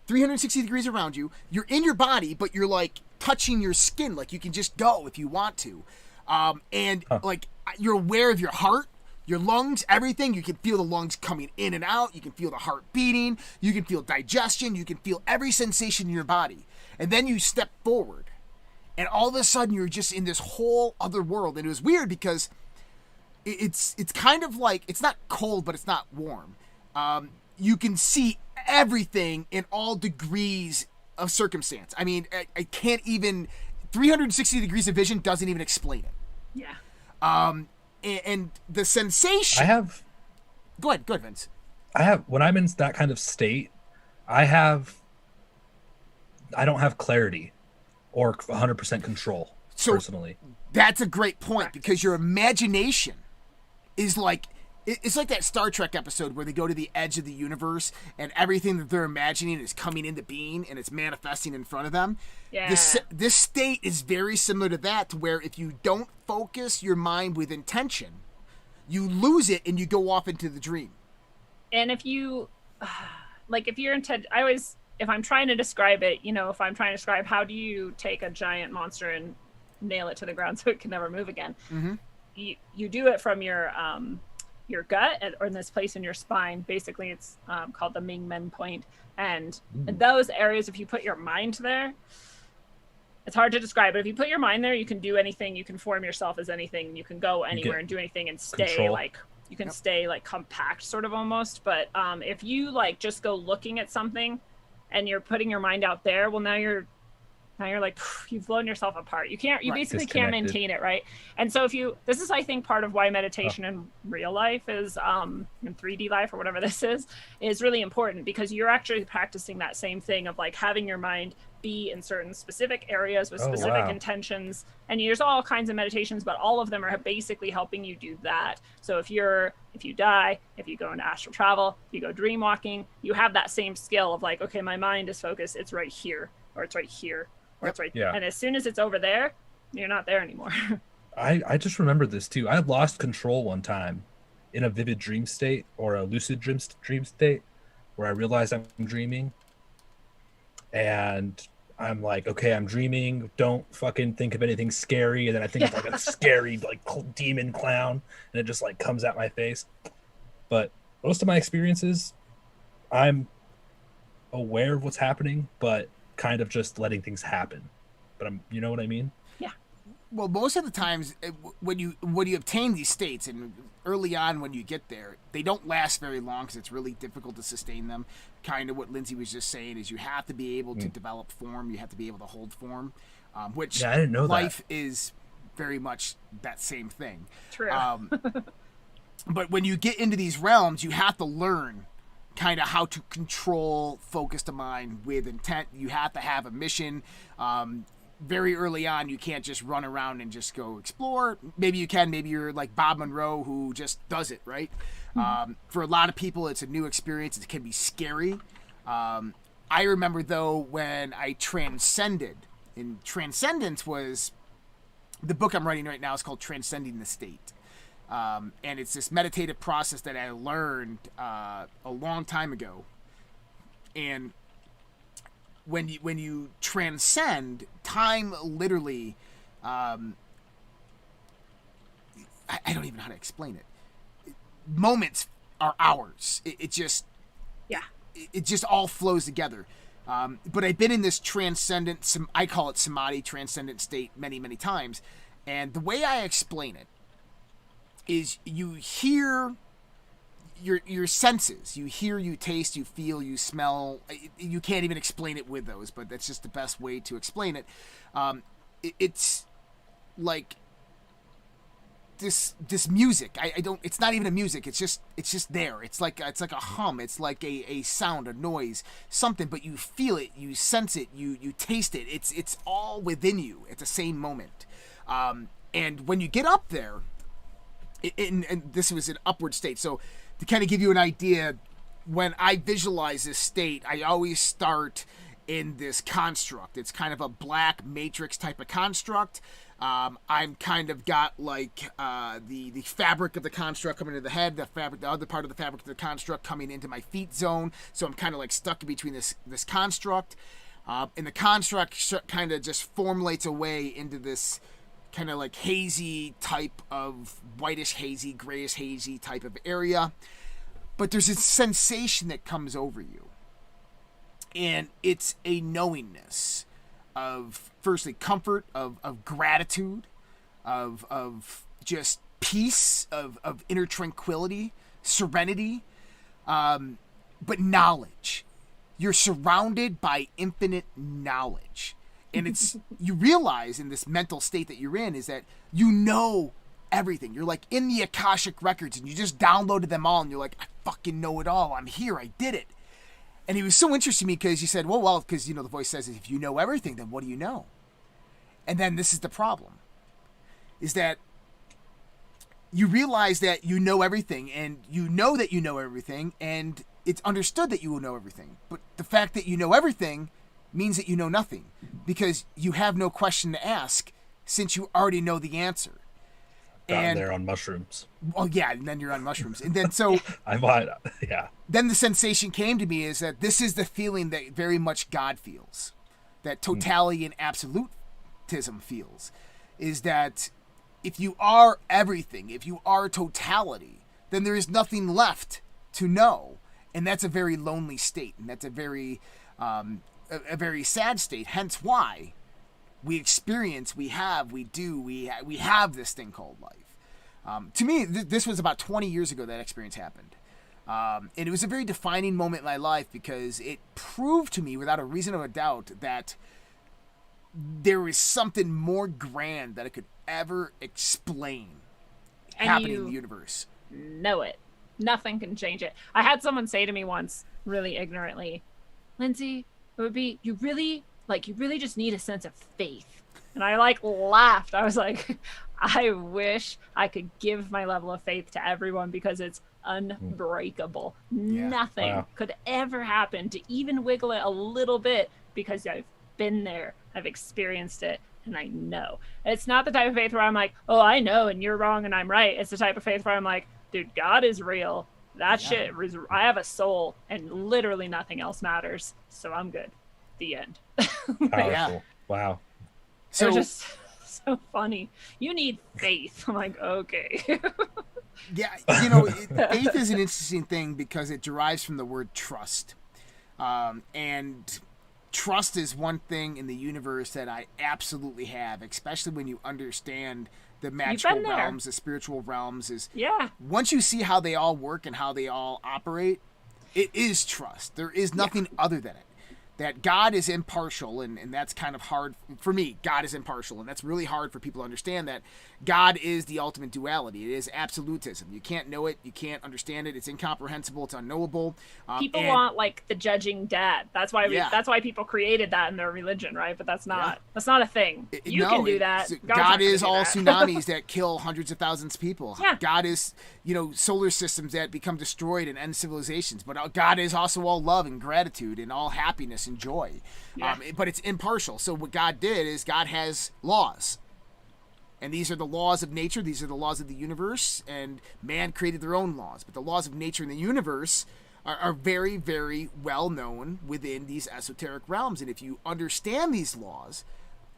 360 degrees around you. You're in your body, but you're like touching your skin. Like you can just go if you want to. Like you're aware of your heart, your lungs, everything. You can feel the lungs coming in and out. You can feel the heart beating. You can feel digestion. You can feel every sensation in your body. And then you step forward, and all of a sudden you're just in this whole other world. And it was weird because it's kind of like, it's not cold, but it's not warm. You can see everything in all degrees of circumstance. I mean, I can't even, 360 degrees of vision doesn't even explain it. Yeah. And the sensation. Go ahead, Vince. When I'm in that kind of state, I don't have clarity or 100% control, personally. That's a great point, because your imagination is like, it's like that Star Trek episode where they go to the edge of the universe and everything that they're imagining is coming into being and it's manifesting in front of them. Yeah. This state is very similar to that, to where if you don't focus your mind with intention, you lose it and you go off into the dream. And if you, like, if you're if I'm trying to describe it, you know, if I'm trying to describe how do you take a giant monster and nail it to the ground so it can never move again, you do it from your gut, or in this place in your spine. Basically, it's called the Ming Men point. And in those areas, if you put your mind there, it's hard to describe, but if you put your mind there, you can do anything. You can form yourself as anything. You can go anywhere and do anything and stay control. Like, you can stay like compact sort of almost. But if you like just go looking at something and you're putting your mind out there, well, now you're now you're like, you've blown yourself apart. You Right. basically can't maintain it, right? And so this is, I think, part of why meditation in real life is, in 3D life or whatever this is really important, because you're actually practicing that same thing of like having your mind be in certain specific areas with specific intentions. And there's all kinds of meditations, but all of them are basically helping you do that. So if you die, if you go into astral travel, if you go dreamwalking, you have that same skill of like, okay, my mind is focused, it's right here, or it's right here, or it's right. And as soon as it's over there, you're not there anymore. I just remembered this too. I lost control one time in a vivid dream state, or a lucid dream state, where I realized I'm dreaming, and I'm like, okay, I'm dreaming. Don't fucking think of anything scary. And then I think it's like a scary like demon clown, and it just like comes at my face. But most of my experiences, I'm aware of what's happening, but kind of just letting things happen. But you know what I mean? Well, most of the times when you obtain these states, and early on when you get there, they don't last very long because it's really difficult to sustain them. Kind of what Lindsey was just saying is you have to be able to develop form. You have to be able to hold form, which I didn't know life is very much that same thing. True. But when you get into these realms, you have to learn kind of how to control, focus the mind with intent. You have to have a mission. Very early on, you can't just run around and just go explore. Maybe you can. Maybe you're like Bob Monroe, who just does it, right? For a lot of people, it's a new experience. It can be scary. I remember, though, when I transcended. And Transcendence was... The book I'm writing right now is called Transcending the State. And it's this meditative process that I learned a long time ago. And... When you transcend, time literally, I don't even know how to explain it. Moments are hours. It just all flows together. But I've been in this transcendent, I call it samadhi, transcendent state many, many times. And the way I explain it is you hear your senses. You hear, you taste, you feel, you smell. You can't even explain it with those, but that's just the best way to explain it. It's like this music. It's not even a music. It's just there. It's like a hum. It's like a sound, a noise, something. But you feel it, you sense it, you taste it. It's all within you at the same moment. And when you get up there, and this was an upward state. So to kind of give you an idea, when I visualize this state, I always start in this construct. It's kind of a black matrix type of construct. I'm kind of got like the fabric of the construct coming into the head, the other part of the fabric of the construct coming into my feet zone. So I'm kind of like stuck in between this construct. And the construct kind of just formulates away into this kind of like hazy type of whitish hazy, grayish hazy type of area. But there's this sensation that comes over you. And it's a knowingness of, firstly, comfort, of gratitude, of just peace, of inner tranquility, serenity, but knowledge. You're surrounded by infinite knowledge. And it's, you realize in this mental state that you're in is that you know everything. You're like in the Akashic records and you just downloaded them all and you're like, I fucking know it all. I'm here. I did it. And he was so interested in me because he said, well, because, you know, the voice says, if you know everything, then what do you know? And then this is the problem, is that you realize that you know everything and you know that you know everything and it's understood that you will know everything. But the fact that you know everything means that you know nothing because you have no question to ask since you already know the answer. And they're on mushrooms. Well, yeah, and then you're on mushrooms. And then so... yeah. Then the sensation came to me is that this is the feeling that very much God feels. That totality and absolutism feels. Is that if you are everything, if you are totality, then there is nothing left to know. And that's a very lonely state. And that's a very sad state. Hence why we experience, we have this thing called life. To me, this was about 20 years ago that experience happened. And it was a very defining moment in my life because it proved to me without a reason of a doubt that there is something more grand that I could ever explain And happening you in the universe. know it. Nothing can change it. I had someone say to me once, really ignorantly, Lindsay, it would be, you really just need a sense of faith. And I laughed. I was like, I wish I could give my level of faith to everyone because it's unbreakable. Yeah. Nothing Wow. could ever happen to even wiggle it a little bit because I've been there. I've experienced it. And I know. It's not the type of faith where I'm like, oh, I know and you're wrong and I'm right. It's the type of faith where I'm like, dude, God is real. That shit, I have a soul and literally nothing else matters. So I'm good. The end. Powerful. Wow. So So just so funny. You need faith. I'm like, okay. yeah, faith is an interesting thing because it derives from the word trust, and trust is one thing in the universe that I absolutely have, especially when you understand the magical been there. realms, the spiritual realms. Is Yeah. once you see how they all work and how they all operate, it is trust. There is nothing other than it. That God is impartial, and that's kind of hard for me. God is impartial, and that's really hard for people to understand that God is the ultimate duality. It is absolutism. You can't know it. You can't understand it. It's incomprehensible. It's unknowable. People want the judging dad. That's why Yeah. that's why people created that in their religion, right? But that's not a thing. You No, can do that. God's not God gonna is do all that. tsunamis that kill hundreds of thousands of people. Yeah. God is, solar systems that become destroyed and end civilizations. But God is also all love and gratitude and all happiness and joy. Yeah. But it's impartial. So what God did is God has laws. And these are the laws of nature. These are the laws of the universe. And man created their own laws. But the laws of nature and the universe are very, very well known within these esoteric realms. And if you understand these laws,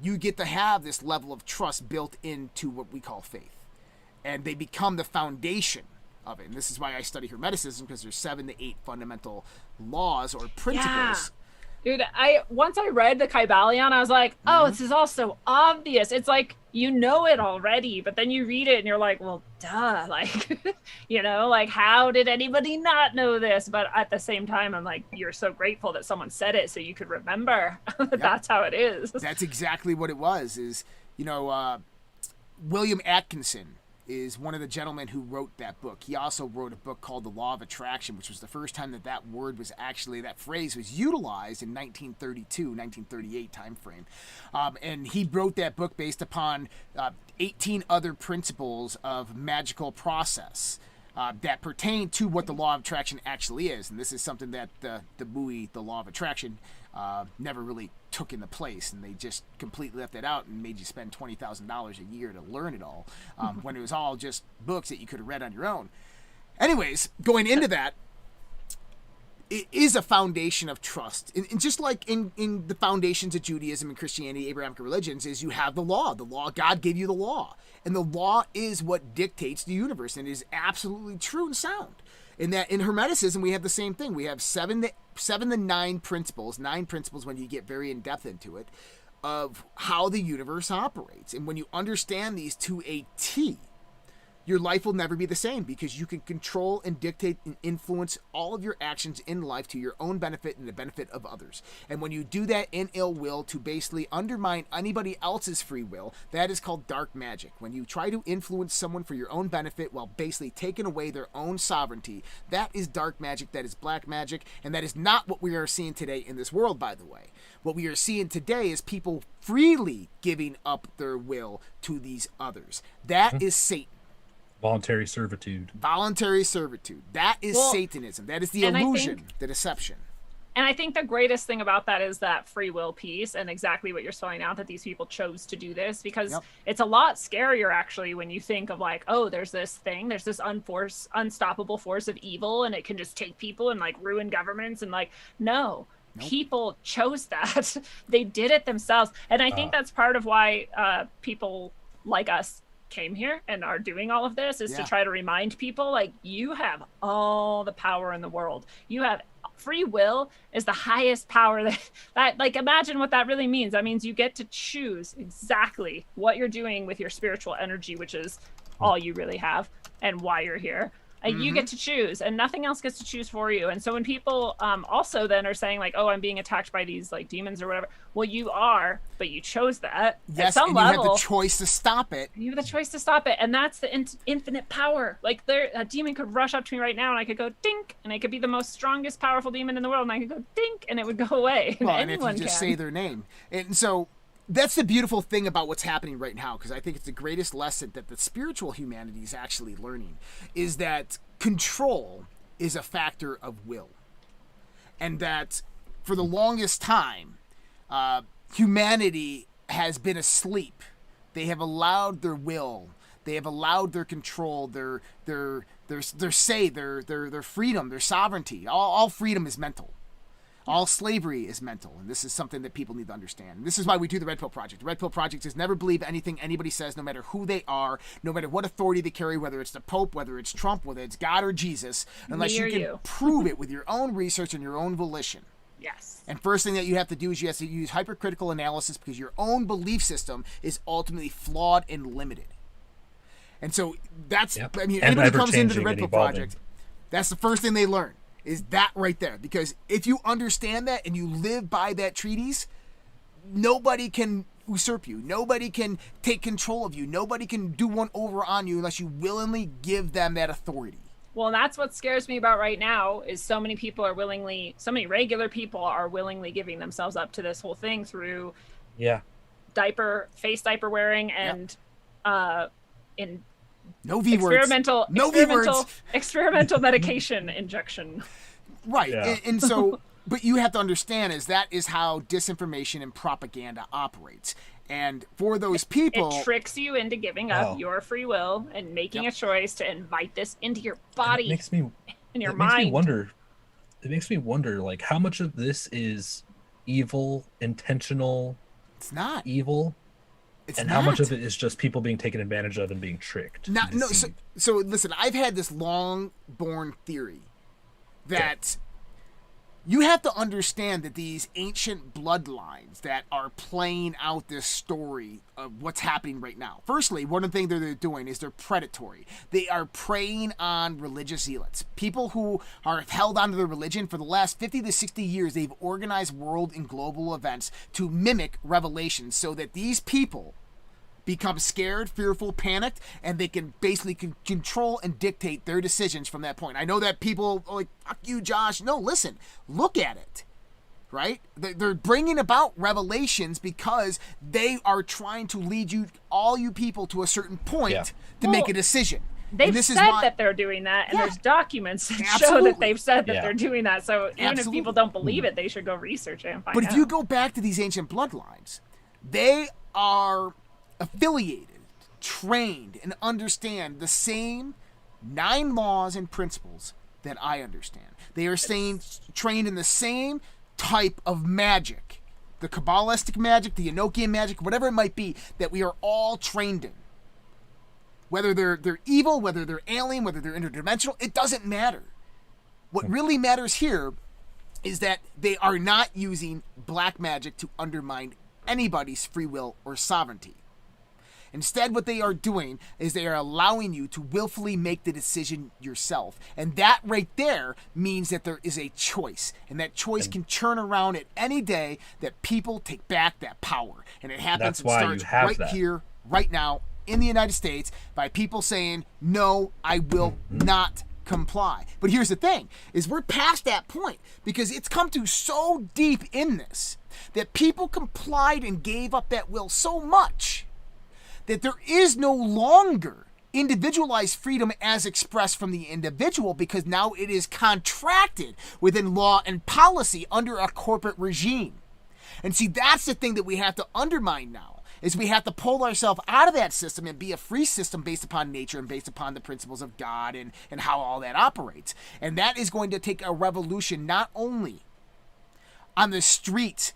you get to have this level of trust built into what we call faith. And they become the foundation of it. And this is why I study Hermeticism, because there's 7 to 8 fundamental laws or principles. Dude, once I read the Kybalion, I was like, oh, this is all so obvious. It's like, you know it already, but then you read it and you're like, well, duh. How did anybody not know this? But at the same time, I'm like, you're so grateful that someone said it so you could remember that that's how it is. That's exactly what it was. William Atkinson is one of the gentlemen who wrote that book. He also wrote a book called The Law of Attraction, which was the first time that phrase was utilized in 1932, 1938 time frame. And he wrote that book based upon 18 other principles of magical process that pertain to what the law of attraction actually is. And this is something that the buoy, the law of attraction, never really took into place, and they just completely left it out and made you spend $20,000 a year to learn it all, when it was all just books that you could have read on your own. Anyways, going into that, it is a foundation of trust. And just like in the foundations of Judaism and Christianity, Abrahamic religions, is you have the law. The law, God gave you the law. And the law is what dictates the universe, and it is absolutely true and sound. In Hermeticism, we have the same thing. We have 7 to 9 principles, 9 principles when you get very in-depth into it, of how the universe operates. And when you understand these to a T, your life will never be the same, because you can control and dictate and influence all of your actions in life to your own benefit and the benefit of others. And when you do that in ill will to basically undermine anybody else's free will, that is called dark magic. When you try to influence someone for your own benefit while basically taking away their own sovereignty, that is dark magic, that is black magic, and that is not what we are seeing today in this world, by the way. What we are seeing today is people freely giving up their will to these others. That is Satan. Voluntary servitude. That is Satanism. That is the illusion, the deception. And I think the greatest thing about that is that free will piece, and exactly what you're spelling out, that these people chose to do this, because it's a lot scarier actually when you think of there's this thing, there's this unstoppable force of evil, and it can just take people and ruin governments, and no. People chose that. They did it themselves. And I think that's part of why people like us came here and are doing all of this, is to try to remind people, you have all the power in the world. You have free will is the highest power that imagine what that really means. That means you get to choose exactly what you're doing with your spiritual energy, which is all you really have, and why you're here. You get to choose, and nothing else gets to choose for you. And so when people also then are saying like, oh, I'm being attacked by these like demons or whatever, well, you are, but you chose that. Yes, at some and level, you have the choice to stop it. You have the choice to stop it, and that's the infinite power. Like a demon could rush up to me right now, and I could go dink, and I could be the most strongest, powerful demon in the world, and I could go dink, and it would go away. Well, and if you Anyone just can. say their name. And so that's the beautiful thing about what's happening right now, because I think it's the greatest lesson that the spiritual humanity is actually learning, is that control is a factor of will. And that for the longest time, humanity has been asleep. They have allowed their will, they have allowed their control, their say, their freedom, their sovereignty. All freedom is mental. All slavery is mental, and this is something that people need to understand. And this is why we do the Redpill Project. The Redpill Project is never believe anything anybody says, no matter who they are, no matter what authority they carry, whether it's the Pope, whether it's Trump, whether it's God or Jesus, unless you can prove it with your own research and your own volition. Yes. And first thing that you have to do is you have to use hypercritical analysis, because your own belief system is ultimately flawed and limited. And so that's, I mean, anybody who comes into the Redpill Project, that's the first thing they learn. Is that right there. Because if you understand that and you live by that treatise, nobody can usurp you. Nobody can take control of you. Nobody can do one over on you unless you willingly give them that authority. Well, that's what scares me about right now, is so many people are so many regular people are willingly giving themselves up to this whole thing through face diaper wearing and in no V words. Experimental medication injection. Right. Yeah. And so, but you have to understand is that is how disinformation and propaganda operates. And for those people, it tricks you into giving up your free will and making a choice to invite this into your body. It mind. It makes me wonder, like, how much of this is evil, intentional? It's not evil. How much of it is just people being taken advantage of and being tricked? So listen, I've had this long-born theory that you have to understand that these ancient bloodlines that are playing out this story of what's happening right now. Firstly, one of the things that they're doing is they're predatory. They are preying on religious zealots. People who are held onto their religion for the last 50 to 60 years, they've organized world and global events to mimic revelations so that these people become scared, fearful, panicked, and they can basically control and dictate their decisions from that point. I know that people are like, fuck you, Josh. No, listen, look at it, right? They're bringing about revelations because they are trying to lead all you people to a certain point to make a decision. They've said that they're doing that, and there's documents that show that they've said that they're doing that. So even if people don't believe it, they should go research it and find out. But if you go back to these ancient bloodlines, they are affiliated, trained, and understand the same 9 laws and principles that I understand. They are trained in the same type of magic, the Kabbalistic magic, the Enochian magic, whatever it might be, that we are all trained in. Whether they're evil, whether they're alien, whether they're interdimensional, it doesn't matter. What really matters here is that they are not using black magic to undermine anybody's free will or sovereignty. Instead, what they are doing is they are allowing you to willfully make the decision yourself. And that right there means that there is a choice. And that choice can turn around at any day that people take back that power. And it happens and starts right here, right now, in the United States, by people saying, no, I will not comply. But here's the thing, is we're past that point, because it's come to so deep in this that people complied and gave up that will so much that there is no longer individualized freedom as expressed from the individual, because now it is contracted within law and policy under a corporate regime. And see, that's the thing that we have to undermine now, is we have to pull ourselves out of that system and be a free system based upon nature and based upon the principles of God and how all that operates. And that is going to take a revolution not only on the streets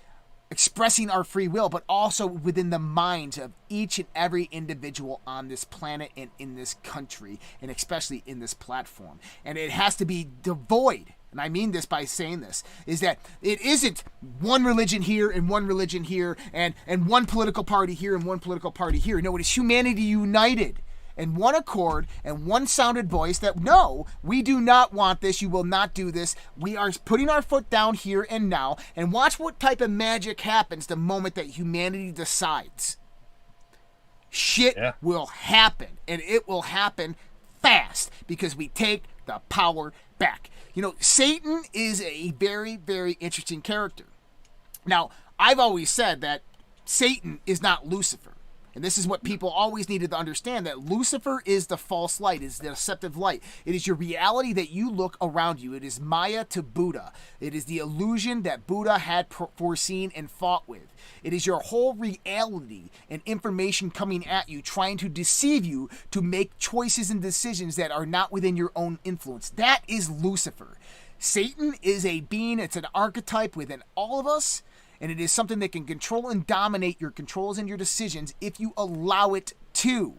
expressing our free will, but also within the minds of each and every individual on this planet and in this country, and especially in this platform. And it has to be devoid, and I mean this by saying this, is that it isn't one religion here and one religion here and one political party here and one political party here. No, it is humanity united in one accord and one sounded voice that, no, we do not want this. You will not do this. We are putting our foot down here and now, and watch what type of magic happens the moment that humanity decides. Shit will happen, and it will happen fast because we take the power back. You know, Satan is a very, very interesting character. Now, I've always said that Satan is not Lucifer. And this is what people always needed to understand, that Lucifer is the false light, is the deceptive light. It is your reality that you look around you. It is Maya to Buddha. It is the illusion that Buddha had foreseen and fought with. It is your whole reality and information coming at you, trying to deceive you to make choices and decisions that are not within your own influence. That is Lucifer. Satan is a being, it's an archetype within all of us. And it is something that can control and dominate your controls and your decisions if you allow it to.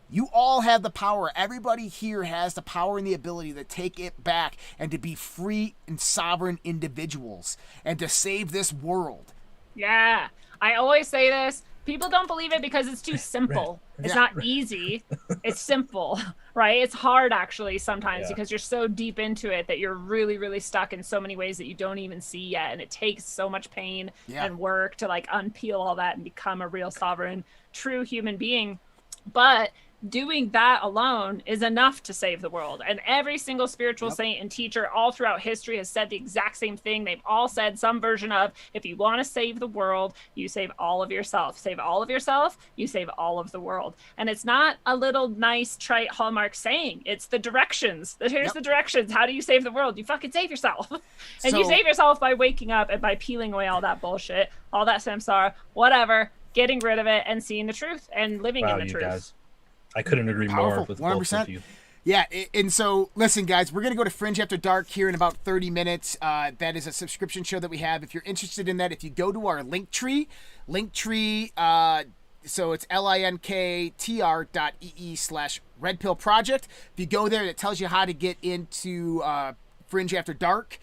You all have the power. Everybody here has the power and the ability to take it back and to be free and sovereign individuals and to save this world. Yeah. I always say this. People don't believe it because it's too simple. It's not easy. It's simple, right? It's hard actually sometimes because you're so deep into it that you're really, really stuck in so many ways that you don't even see yet. And it takes so much pain and work to like unpeel all that and become a real sovereign, true human being. But doing that alone is enough to save the world. And every single spiritual saint and teacher all throughout history has said the exact same thing. They've all said some version of, if you want to save the world, you save all of yourself. Save all of yourself, you save all of the world. And it's not a little nice, trite Hallmark saying. It's the directions. Here's the directions. How do you save the world? You fucking save yourself. And you save yourself by waking up and by peeling away all that bullshit, all that samsara, whatever, getting rid of it and seeing the truth and living in the truth. Guys. I couldn't agree more with 100%. Both of you. Yeah, and so, listen, guys, we're going to go to Fringe After Dark here in about 30 minutes. That is a subscription show that we have. If you're interested in that, if you go to our Linktree, so it's linktr.ee/Redpill Project. If you go there, it tells you how to get into Fringe After Dark.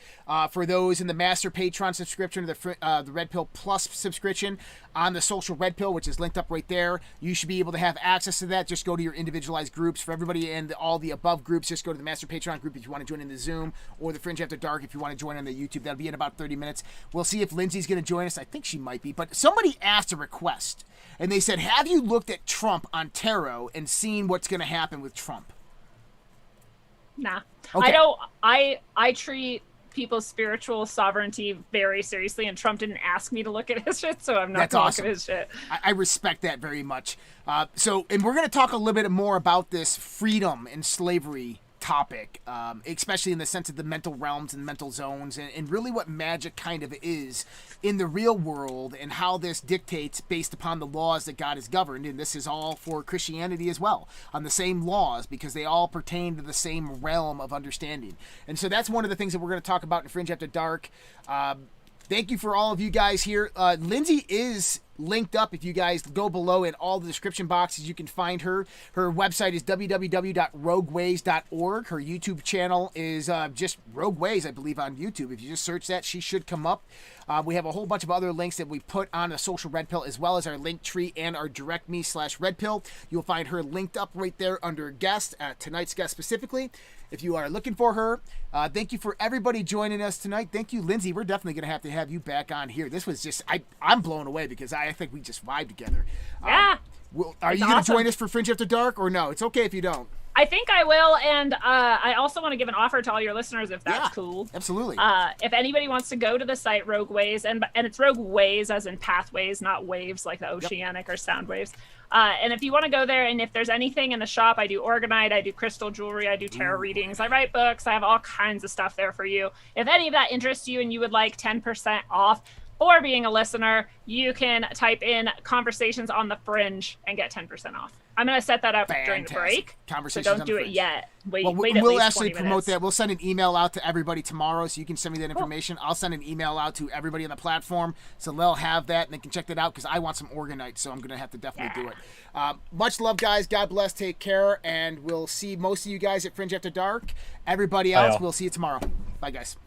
For those in the Master Patreon subscription or the Redpill Plus subscription on the social Redpill, which is linked up right there, you should be able to have access to that. Just go to your individualized groups. For everybody in all the above groups, just go to the Master Patreon group if you want to join in the Zoom, or the Fringe After Dark if you want to join on the YouTube. That'll be in about 30 minutes. We'll see if Lindsay's going to join us. I think she might be, but somebody asked a request, and they said, have you looked at Trump on tarot and seen what's going to happen with Trump? Nah. Okay. I don't. I treat people's spiritual sovereignty very seriously, and Trump didn't ask me to look at his shit, so I'm not going to look at his shit. I respect that very much. And we're going to talk a little bit more about this freedom and slavery topic, especially in the sense of the mental realms and mental zones, and really what magic kind of is in the real world, and how this dictates based upon the laws that God has governed. And this is all for Christianity as well, on the same laws, because they all pertain to the same realm of understanding. And so that's one of the things that we're going to talk about in Fringe After Dark. Thank you for all of you guys here. Lindsay is linked up. If you guys go below in all the description boxes, you can find her. Her website is www.rogueways.org. Her YouTube channel is just Rogue Ways, I believe, on YouTube. If you just search that, she should come up. We have a whole bunch of other links that we put on the social Redpill, as well as our link tree and our direct me/Redpill. You'll find her linked up right there under guest, tonight's guest specifically. If you are looking for her, thank you for everybody joining us tonight. Thank you, Lindsay. We're definitely going to have you back on here. This was just, I'm blown away because I think we just vibe together. Yeah. Are you going to join us for Fringe After Dark, or no? It's okay if you don't. I think I will, and I also want to give an offer to all your listeners, if that's cool. Absolutely. If anybody wants to go to the site Rogue Ways, and it's Rogue Ways as in pathways, not waves like the oceanic or sound waves. And if you want to go there, and if there's anything in the shop, I do organite, I do crystal jewelry, I do tarot readings, I write books, I have all kinds of stuff there for you. If any of that interests you and you would like 10% off for being a listener, you can type in Conversations on the Fringe and get 10% off. I'm going to set that up during the break, so don't do it yet. Wait at least we'll actually 20 promote minutes. that. We'll send an email out to everybody tomorrow, so you can send me that information. I'll send an email out to everybody on the platform, so they'll have that and they can check that out, because I want some organite, so I'm going to have to definitely do it. Much love, guys. God bless. Take care, and we'll see most of you guys at Fringe After Dark. Everybody else, we'll see you tomorrow. Bye, guys.